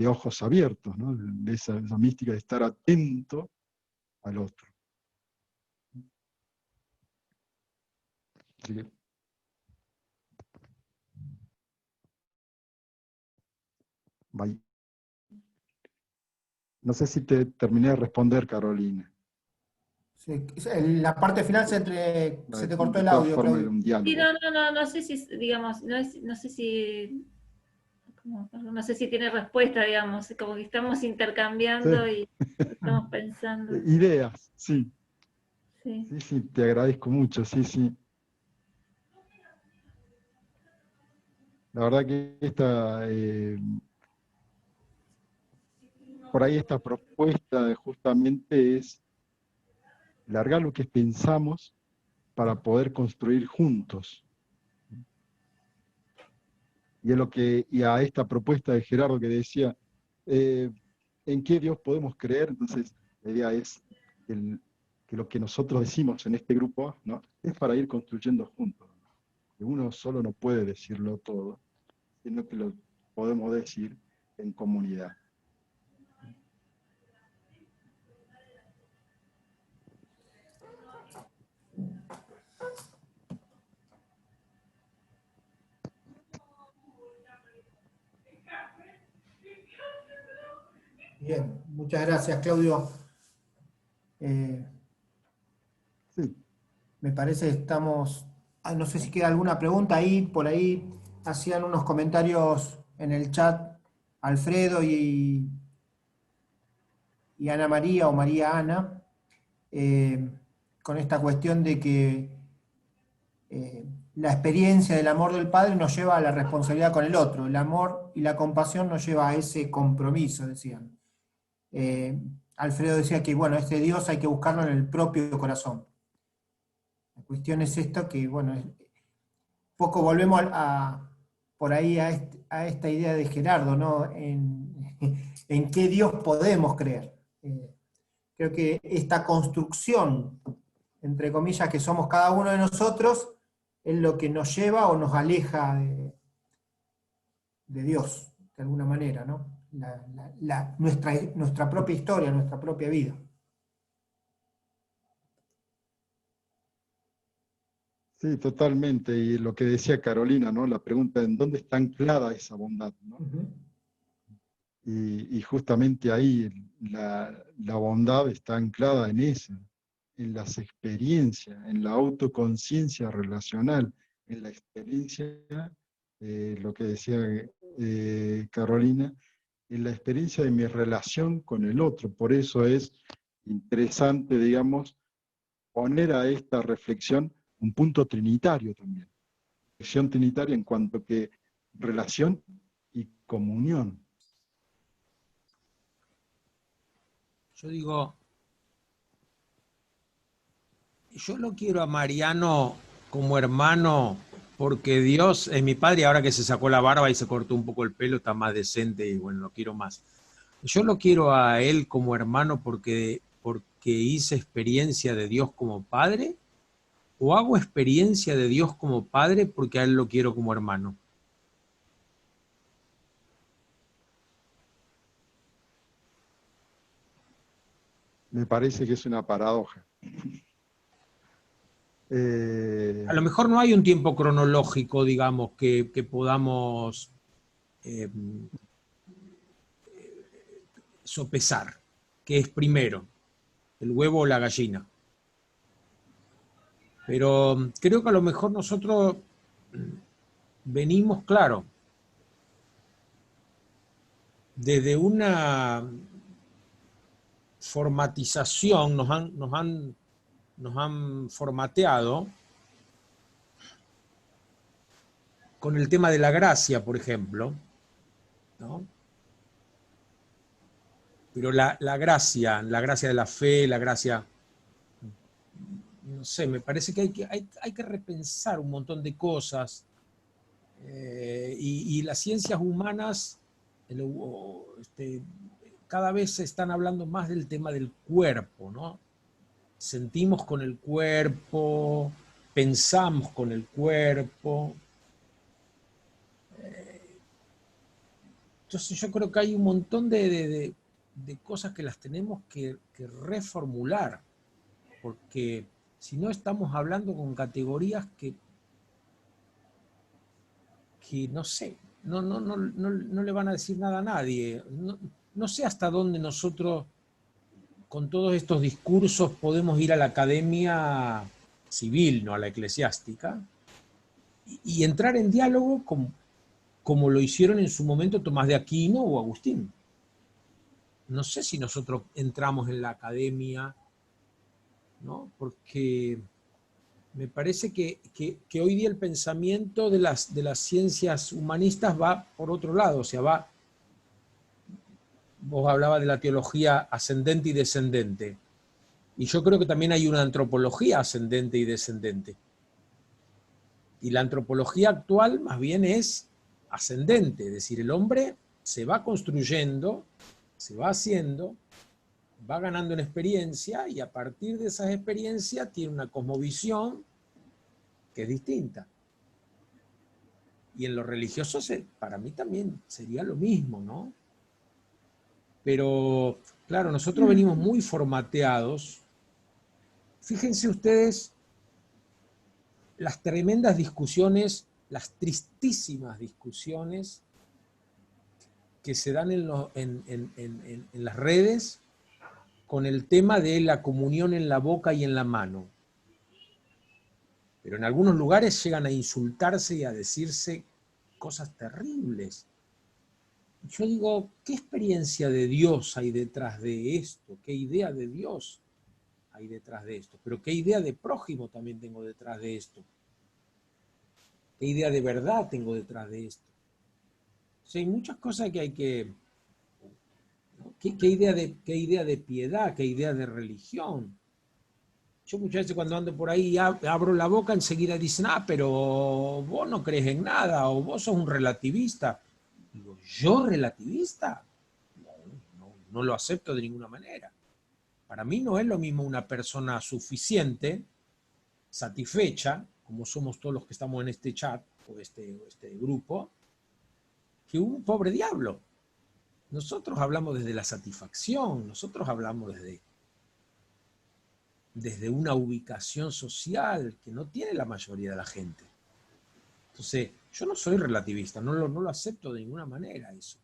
Speaker 1: ojos abiertos, ¿no?, de esa mística de estar atento al otro. Así que, bye. No sé si te terminé de responder, Carolina.
Speaker 4: Sí, la parte final se te cortó
Speaker 1: De
Speaker 4: el
Speaker 1: todas
Speaker 4: audio,
Speaker 1: formas, era
Speaker 4: Claudio.
Speaker 1: un diálogo.
Speaker 10: Sí, no sé si, digamos, no sé si, no sé si tiene respuesta, digamos, como que estamos intercambiando
Speaker 1: Sí.
Speaker 10: y estamos pensando.
Speaker 1: Ideas, sí.
Speaker 10: Sí.
Speaker 1: Sí, sí, te agradezco mucho, sí, sí. La verdad que por ahí esta propuesta justamente es largar lo que pensamos para poder construir juntos. Y a esta propuesta de Gerardo que decía, ¿en qué Dios podemos creer? Entonces, la idea es que lo que nosotros decimos en este grupo, ¿no?, es para ir construyendo juntos. Que uno solo no puede decirlo todo, sino que lo podemos decir en comunidad.
Speaker 4: Bien, muchas gracias, Claudio.
Speaker 1: Sí.
Speaker 4: Me parece que estamos... no sé si queda alguna pregunta ahí, por ahí hacían unos comentarios en el chat Alfredo y Ana María o María Ana, con esta cuestión de que la experiencia del amor del Padre nos lleva a la responsabilidad con el otro. El amor y la compasión nos lleva a ese compromiso, decían. Alfredo decía que, bueno, este Dios hay que buscarlo en el propio corazón. La cuestión es esto que, bueno, poco volvemos por ahí a esta idea de Gerardo, ¿no? En qué Dios podemos creer. Creo que esta construcción, entre comillas, que somos cada uno de nosotros, es lo que nos lleva o nos aleja de Dios, de alguna manera, ¿no? Nuestra propia historia, nuestra propia vida.
Speaker 1: Sí, totalmente. Y lo que decía Carolina, ¿no?, la pregunta, ¿en dónde está anclada esa bondad?, ¿no? Y justamente ahí la bondad está anclada en eso, en las experiencias, en la autoconciencia relacional, en la experiencia, lo que decía Carolina, en la experiencia de mi relación con el otro. Por eso es interesante, digamos, poner a esta reflexión un punto trinitario también. Reflexión trinitaria en cuanto que relación y comunión.
Speaker 13: Yo digo, yo lo quiero a Mariano como hermano porque Dios es mi padre y ahora que se sacó la barba y se cortó un poco el pelo está más decente y bueno, lo quiero más. Yo lo quiero a él como hermano porque hice experiencia de Dios como padre, o hago experiencia de Dios como padre porque a él lo quiero como hermano.
Speaker 1: Me parece que es una paradoja.
Speaker 13: A lo mejor no hay un tiempo cronológico, digamos, que podamos sopesar, que es primero, el huevo o la gallina. Pero creo que a lo mejor nosotros venimos, claro, desde una formatización, nos han formateado con el tema de la gracia, por ejemplo, ¿no? Pero la gracia de la fe, la gracia, no sé, me parece que hay que repensar un montón de cosas, y las ciencias humanas cada vez se están hablando más del tema del cuerpo, ¿no? Sentimos con el cuerpo, pensamos con el cuerpo. Entonces yo creo que hay un montón de cosas que las tenemos que reformular, porque si no estamos hablando con categorías que que no sé, no le van a decir nada a nadie. No sé hasta dónde nosotros, con todos estos discursos, podemos ir a la academia civil, no a la eclesiástica, y entrar en diálogo como lo hicieron en su momento Tomás de Aquino o Agustín. No sé si nosotros entramos en la academia, ¿no? Porque me parece que hoy día el pensamiento de las ciencias humanistas va por otro lado, o sea, vos hablabas de la teología ascendente y descendente, y yo creo que también hay una antropología ascendente y descendente. Y la antropología actual más bien es ascendente, es decir, el hombre se va construyendo, se va haciendo, va ganando en experiencia y a partir de esas experiencias tiene una cosmovisión que es distinta. Y en lo religioso para mí también sería lo mismo, ¿no? Pero, claro, nosotros venimos muy formateados. Fíjense ustedes las tremendas discusiones, las tristísimas discusiones que se dan en las redes con el tema de la comunión en la boca y en la mano. Pero en algunos lugares llegan a insultarse y a decirse cosas terribles. Yo digo, ¿qué experiencia de Dios hay detrás de esto? ¿Qué idea de Dios hay detrás de esto? Pero ¿qué idea de prójimo también tengo detrás de esto? ¿Qué idea de verdad tengo detrás de esto? O sea, hay muchas cosas que hay que... ¿no? ¿Qué idea de piedad? ¿Qué idea de religión? Yo muchas veces cuando ando por ahí abro la boca, enseguida dicen, pero vos no crees en nada, o vos sos un relativista. Digo, ¿yo relativista? No lo acepto de ninguna manera. Para mí no es lo mismo una persona suficiente, satisfecha, como somos todos los que estamos en este chat, o este grupo, que un pobre diablo. Nosotros hablamos desde la satisfacción, nosotros hablamos desde una ubicación social que no tiene la mayoría de la gente. Entonces, yo no soy relativista, no lo acepto de ninguna manera eso.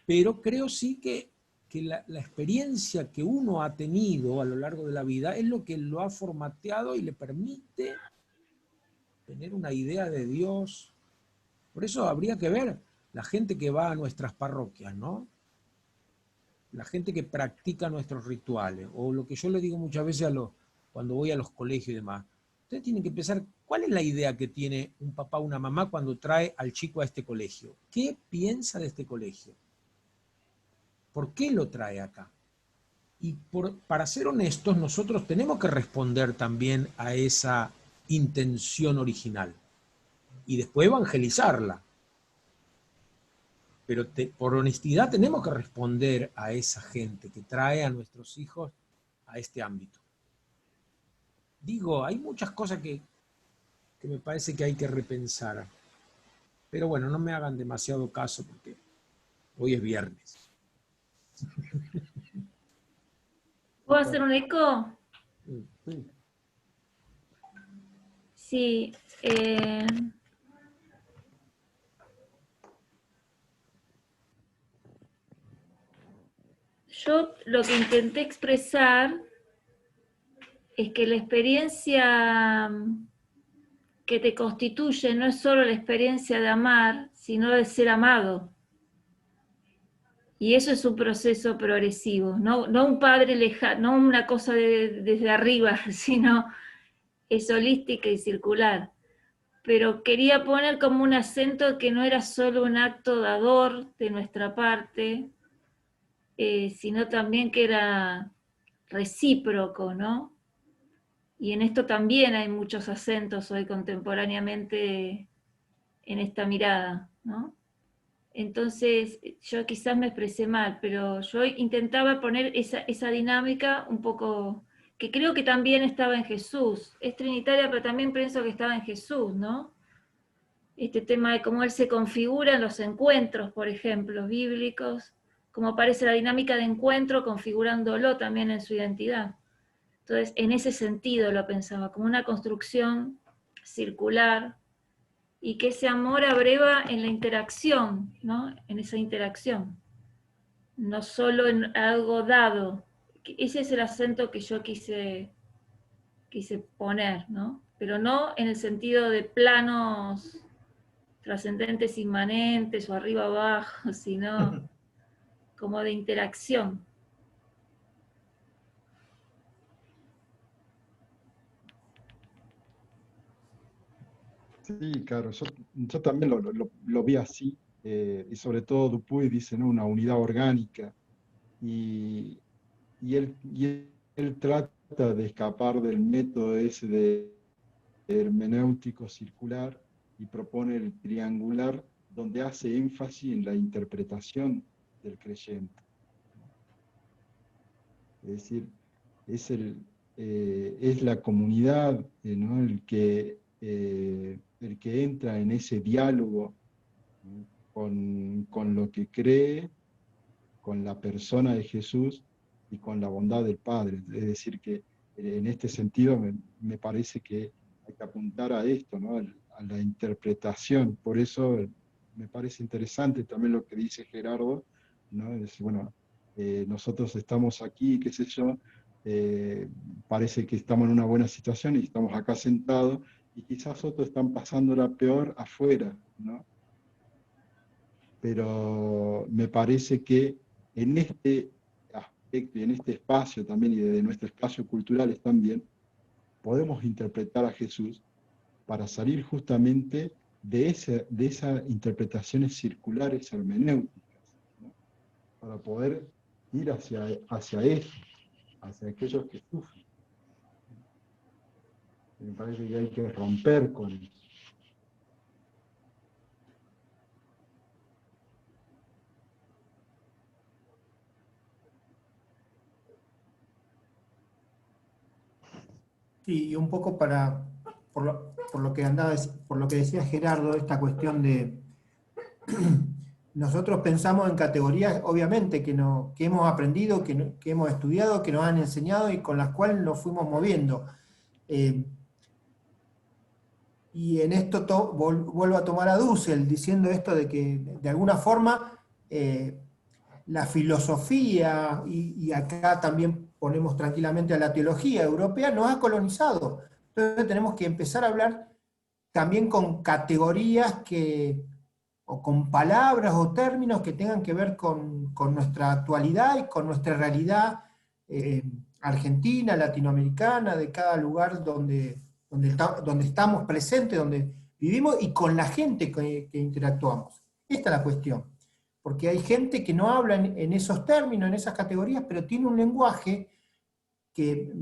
Speaker 13: Pero creo sí que la experiencia que uno ha tenido a lo largo de la vida es lo que lo ha formateado y le permite tener una idea de Dios. Por eso habría que ver la gente que va a nuestras parroquias, ¿no? La gente que practica nuestros rituales, o lo que yo le digo muchas veces cuando voy a los colegios y demás. Ustedes tienen que pensar, ¿cuál es la idea que tiene un papá o una mamá cuando trae al chico a este colegio? ¿Qué piensa de este colegio? ¿Por qué lo trae acá? Y para ser honestos, nosotros tenemos que responder también a esa intención original y después evangelizarla. Pero por honestidad tenemos que responder a esa gente que trae a nuestros hijos a este ámbito. Digo, hay muchas cosas que me parece que hay que repensar. Pero bueno, no me hagan demasiado caso porque hoy es viernes.
Speaker 10: ¿Puedo hacer un eco? Sí. Yo lo que intenté expresar es que la experiencia que te constituye no es solo la experiencia de amar, sino de ser amado. Y eso es un proceso progresivo, no un padre lejano, no una cosa desde arriba, sino es holística y circular. Pero quería poner como un acento que no era solo un acto dador de nuestra parte, sino también que era recíproco, ¿no? Y en esto también hay muchos acentos hoy contemporáneamente en esta mirada, ¿no? Entonces, yo quizás me expresé mal, pero yo intentaba poner esa dinámica un poco, que creo que también estaba en Jesús. Es trinitaria, pero también pienso que estaba en Jesús, ¿no? Este tema de cómo Él se configura en los encuentros, por ejemplo, bíblicos, cómo aparece la dinámica de encuentro configurándolo también en su identidad. Entonces, en ese sentido lo pensaba, como una construcción circular, y que ese amor abreva en la interacción, ¿no? En esa interacción, no solo en algo dado. Ese es el acento que yo quise poner, ¿no? Pero no en el sentido de planos trascendentes inmanentes o arriba abajo, sino como de interacción.
Speaker 1: Sí, claro, yo también lo vi así, y sobre todo Dupuy dice, ¿no? Una unidad orgánica, y, y él trata de escapar del método ese de hermenéutico circular y propone el triangular, donde hace énfasis en la interpretación del creyente. Es decir, es la comunidad, ¿no? El que entra en ese diálogo, ¿no? con lo que cree, con la persona de Jesús y con la bondad del Padre. Es decir, que en este sentido me parece que hay que apuntar a esto, ¿no? A la interpretación. Por eso me parece interesante también lo que dice Gerardo, ¿no? Es decir, bueno, nosotros estamos aquí, qué sé yo, parece que estamos en una buena situación y estamos acá sentados, y quizás otros están pasándola peor afuera, ¿no? Pero me parece que en este aspecto y en este espacio también, y desde nuestro espacio culturales también, podemos interpretar a Jesús para salir justamente de esas interpretaciones circulares hermenéuticas, ¿no? Para poder ir hacia eso, hacia aquellos que sufren. Me parece que hay que romper con eso.
Speaker 4: Sí, y un poco por lo que decía Gerardo, esta cuestión de nosotros pensamos en categorías, obviamente, que hemos aprendido, que hemos estudiado, que nos han enseñado y con las cuales nos fuimos moviendo. Y en esto vuelvo a tomar a Dussel diciendo esto de que de alguna forma la filosofía, y acá también ponemos tranquilamente a la teología europea, nos ha colonizado. Entonces tenemos que empezar a hablar también con categorías o con palabras o términos que tengan que ver con nuestra actualidad y con nuestra realidad argentina, latinoamericana, de cada lugar donde estamos presentes, donde vivimos y con la gente que interactuamos. Esta es la cuestión. Porque hay gente que no habla en esos términos, en esas categorías, pero tiene un lenguaje que,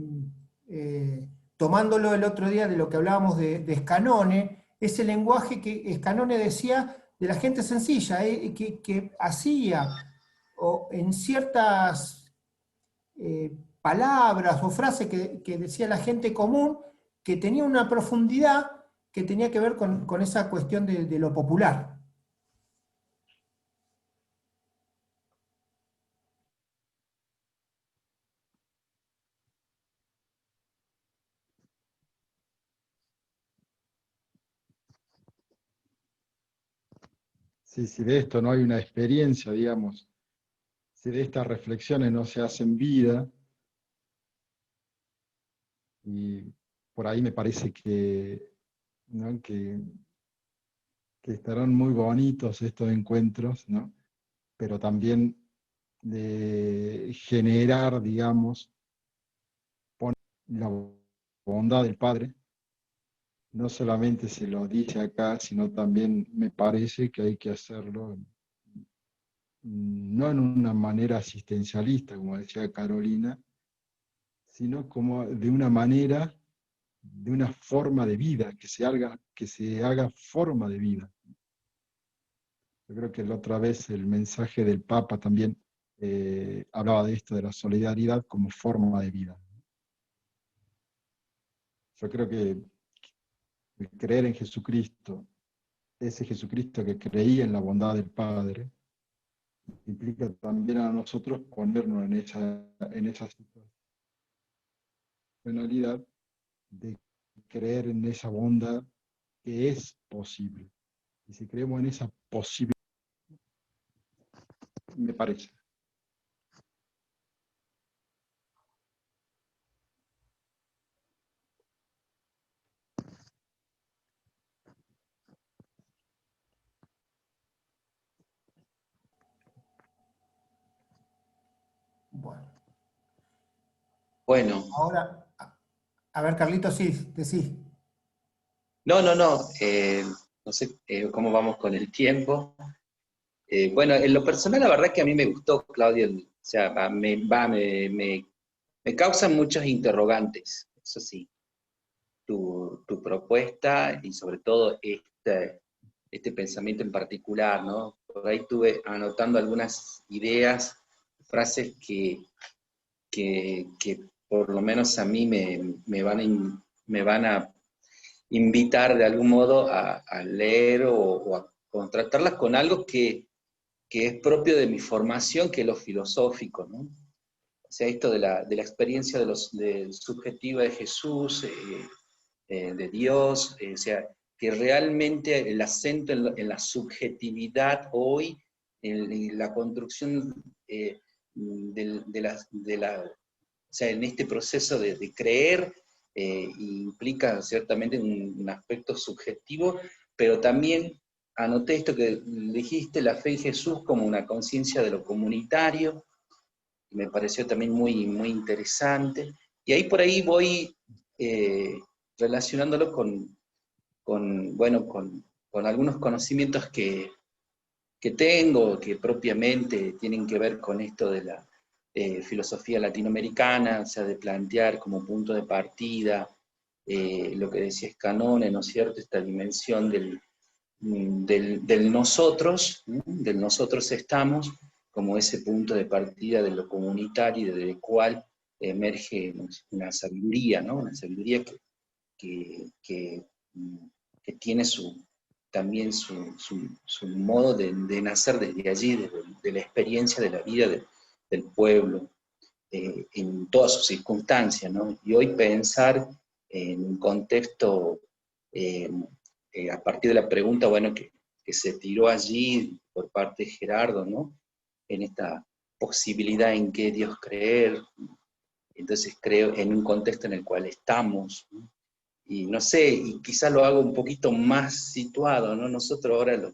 Speaker 4: tomándolo el otro día de lo que hablábamos de Scanone, ese lenguaje que Scanone decía de la gente sencilla, que hacía o en ciertas palabras o frases que decía la gente común, que tenía una profundidad que tenía que ver con esa cuestión de lo popular.
Speaker 1: Si de esto no hay una experiencia, digamos, si de estas reflexiones no se hacen vida, y por ahí me parece ¿no? que estarán muy bonitos estos encuentros, ¿no? Pero también de generar, digamos, la bondad del Padre. No solamente se lo dice acá, sino también me parece que hay que hacerlo no en una manera asistencialista, como decía Carolina, sino como de una manera, de una forma de vida, que se haga forma de vida. Yo creo que la otra vez el mensaje del Papa también hablaba de esto, de la solidaridad como forma de vida. Yo creo que creer en Jesucristo, ese Jesucristo que creía en la bondad del Padre, implica también a nosotros ponernos en esa situacionalidad de creer en esa bondad que es posible. Y si creemos en esa posibilidad, me parece.
Speaker 12: Bueno.
Speaker 4: Ahora, a ver, Carlitos, sí, decís.
Speaker 12: No. No sé cómo vamos con el tiempo. Bueno, en lo personal, la verdad que a mí me gustó, Claudio. O sea, me causan muchos interrogantes, eso sí. Tu propuesta y sobre todo este pensamiento en particular, ¿no? Por ahí estuve anotando algunas ideas, frases que por lo menos a mí me van a invitar de algún modo a leer o a contrastarlas con algo que es propio de mi formación, que es lo filosófico, ¿no? O sea, esto de la experiencia subjetiva de Jesús, de Dios, o sea, que realmente el acento en la subjetividad hoy, en la construcción o sea, en este proceso de creer, implica ciertamente un aspecto subjetivo, pero también anoté esto que dijiste, la fe en Jesús como una conciencia de lo comunitario, que me pareció también muy, muy interesante, y ahí por ahí voy relacionándolo con algunos conocimientos que tengo, que propiamente tienen que ver con esto de la filosofía latinoamericana, o sea, de plantear como punto de partida lo que decía Scanone, ¿no es cierto?, esta dimensión del nosotros, ¿no? Del nosotros estamos, como ese punto de partida de lo comunitario, desde el cual emerge una sabiduría, ¿no? Una sabiduría que tiene también su modo de nacer desde allí, de la experiencia de la vida del pueblo, en todas sus circunstancias, ¿no? Y hoy pensar en un contexto, a partir de la pregunta, bueno, que se tiró allí por parte de Gerardo, ¿no? En esta posibilidad en que Dios creer, entonces creo en un contexto en el cual estamos, ¿no? Y no sé, y quizás lo hago un poquito más situado, ¿no? Nosotros ahora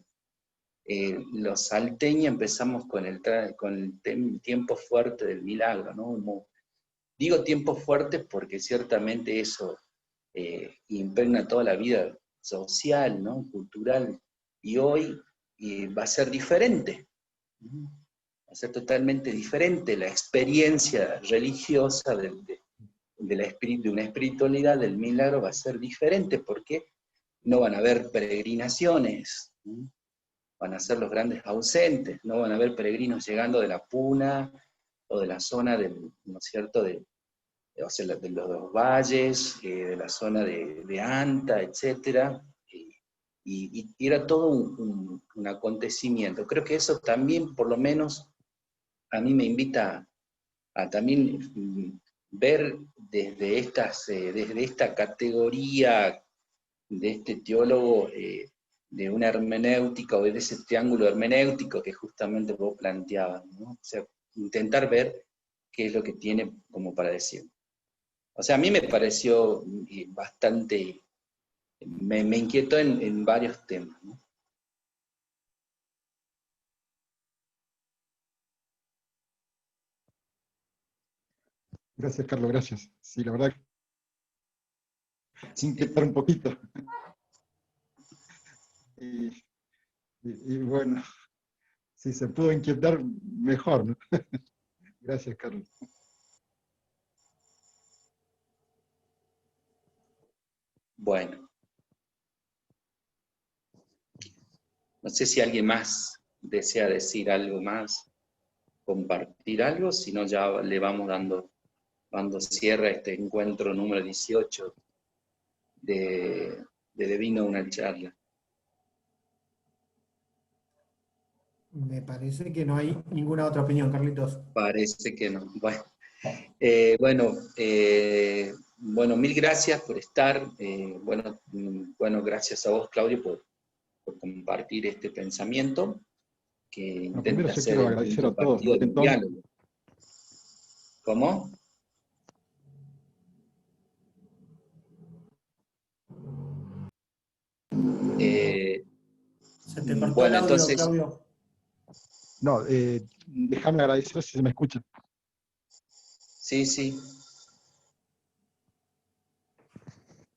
Speaker 12: los salteños empezamos con el tiempo fuerte del milagro, ¿no? Digo tiempo fuerte porque ciertamente eso impregna toda la vida social, ¿no? Cultural, y hoy va a ser diferente, ¿no? Va a ser totalmente diferente la experiencia religiosa de una espiritualidad del milagro, va a ser diferente porque no van a haber peregrinaciones, ¿no? Van a ser los grandes ausentes, no van a haber peregrinos llegando de la Puna o de la zona ¿no es cierto?, o sea, de los valles, de la zona de Anta, etc. Y era todo un acontecimiento. Creo que eso también, por lo menos, a mí me invita a también ver desde esta categoría de este teólogo, de una hermenéutica o de ese triángulo hermenéutico que justamente vos planteabas, ¿no? O sea, intentar ver qué es lo que tiene como para decir. O sea, a mí me pareció bastante, me inquietó en varios temas, ¿no?
Speaker 1: Gracias, Carlos, gracias. Sí, la verdad, sin inquietar un poquito. Y bueno, si se pudo inquietar, mejor, ¿no? Gracias, Carlos.
Speaker 12: Bueno. No sé si alguien más desea decir algo más, compartir algo, si no ya le vamos dando cierre a este encuentro número 18 de Vino una charla.
Speaker 4: Me parece que no hay ninguna otra opinión, Carlitos.
Speaker 12: Parece que no. Bueno, Bueno, mil gracias por estar. Bueno, gracias a vos, Claudio, por compartir este pensamiento que
Speaker 1: Bueno, primero
Speaker 12: intenta
Speaker 1: yo
Speaker 12: ser
Speaker 1: quiero
Speaker 12: el
Speaker 1: agradecer
Speaker 12: punto
Speaker 1: a todos,
Speaker 12: partido
Speaker 1: ¿no?
Speaker 12: del diálogo. ¿Cómo?
Speaker 4: Se te cortó el
Speaker 12: Bueno,
Speaker 4: audio,
Speaker 12: entonces,
Speaker 4: Claudio.
Speaker 1: No, déjame agradecer si se me escucha.
Speaker 12: sí, sí.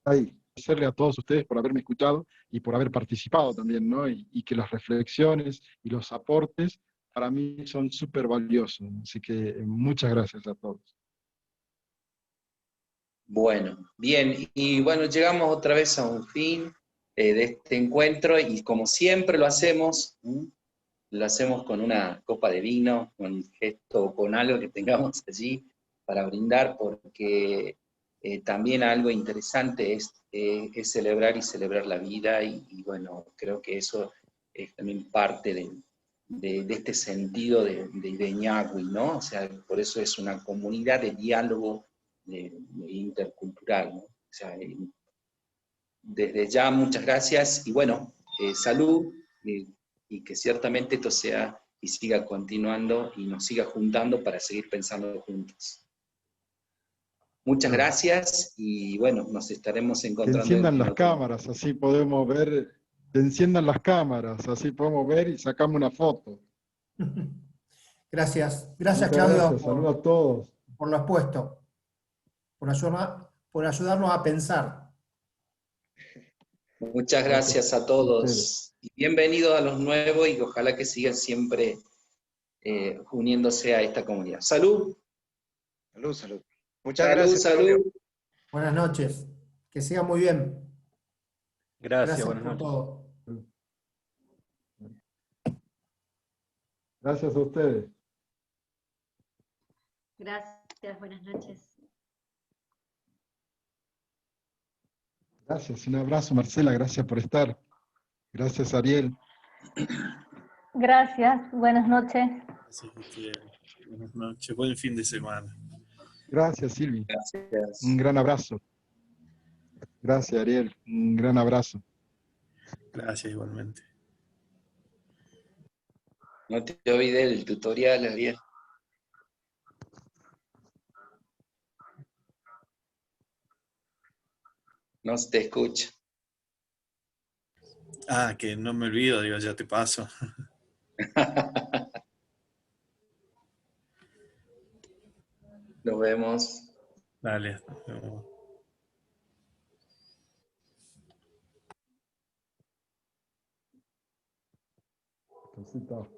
Speaker 1: Ahí, agradecerle a todos ustedes por haberme escuchado y por haber participado también, ¿no? Y que las reflexiones y los aportes para mí son súper valiosos. Así que muchas gracias a todos.
Speaker 12: Bueno, bien, y bueno, llegamos otra vez a un fin de este encuentro y como siempre lo hacemos con una copa de vino, con un gesto, con algo que tengamos allí para brindar, porque también algo interesante es celebrar y celebrar la vida y bueno, creo que eso es también parte de este sentido de Ñagüi, ¿no? O sea, por eso es una comunidad de diálogo intercultural, ¿no? O sea, desde ya muchas gracias y bueno, salud y que ciertamente esto sea y siga continuando y nos siga juntando para seguir pensando juntos. Muchas gracias y bueno, nos estaremos
Speaker 1: Que
Speaker 12: encontrando
Speaker 1: enciendan
Speaker 12: en
Speaker 1: las
Speaker 12: otro.
Speaker 1: cámaras, así podemos ver, que enciendan las cámaras, así podemos ver y sacamos una foto.
Speaker 4: Gracias. Gracias,
Speaker 1: Muchas
Speaker 4: Claudio,
Speaker 1: gracias, saludos a todos.
Speaker 4: por lo expuesto, por ayudarnos a pensar.
Speaker 12: Muchas
Speaker 1: Gracias
Speaker 12: gracias a
Speaker 1: a ustedes.
Speaker 12: todos y bienvenidos a los nuevos y ojalá que sigan siempre uniéndose a esta comunidad. Salud.
Speaker 11: Salud, salud. Muchas gracias,
Speaker 12: Salud.
Speaker 11: Claudio.
Speaker 4: Buenas noches. Que siga muy bien.
Speaker 7: Gracias, buenas
Speaker 4: por
Speaker 7: noches.
Speaker 4: todo.
Speaker 1: Gracias a ustedes.
Speaker 14: Gracias, buenas noches.
Speaker 1: Gracias, un abrazo Marcela, gracias por estar. Gracias Ariel.
Speaker 10: Gracias, buenas noches.
Speaker 15: Gracias, Gutiérrez. Buenas noches, buen fin de semana.
Speaker 1: Gracias Silvi.
Speaker 12: Gracias.
Speaker 1: Un gran abrazo. Gracias Ariel, un gran abrazo.
Speaker 15: Gracias igualmente.
Speaker 12: No te olvides del tutorial, Ariel. No se te escucha.
Speaker 15: Ah, que no me olvido, digo, ya te paso.
Speaker 12: Nos vemos.
Speaker 15: Dale, nos vemos.
Speaker 1: Cosita.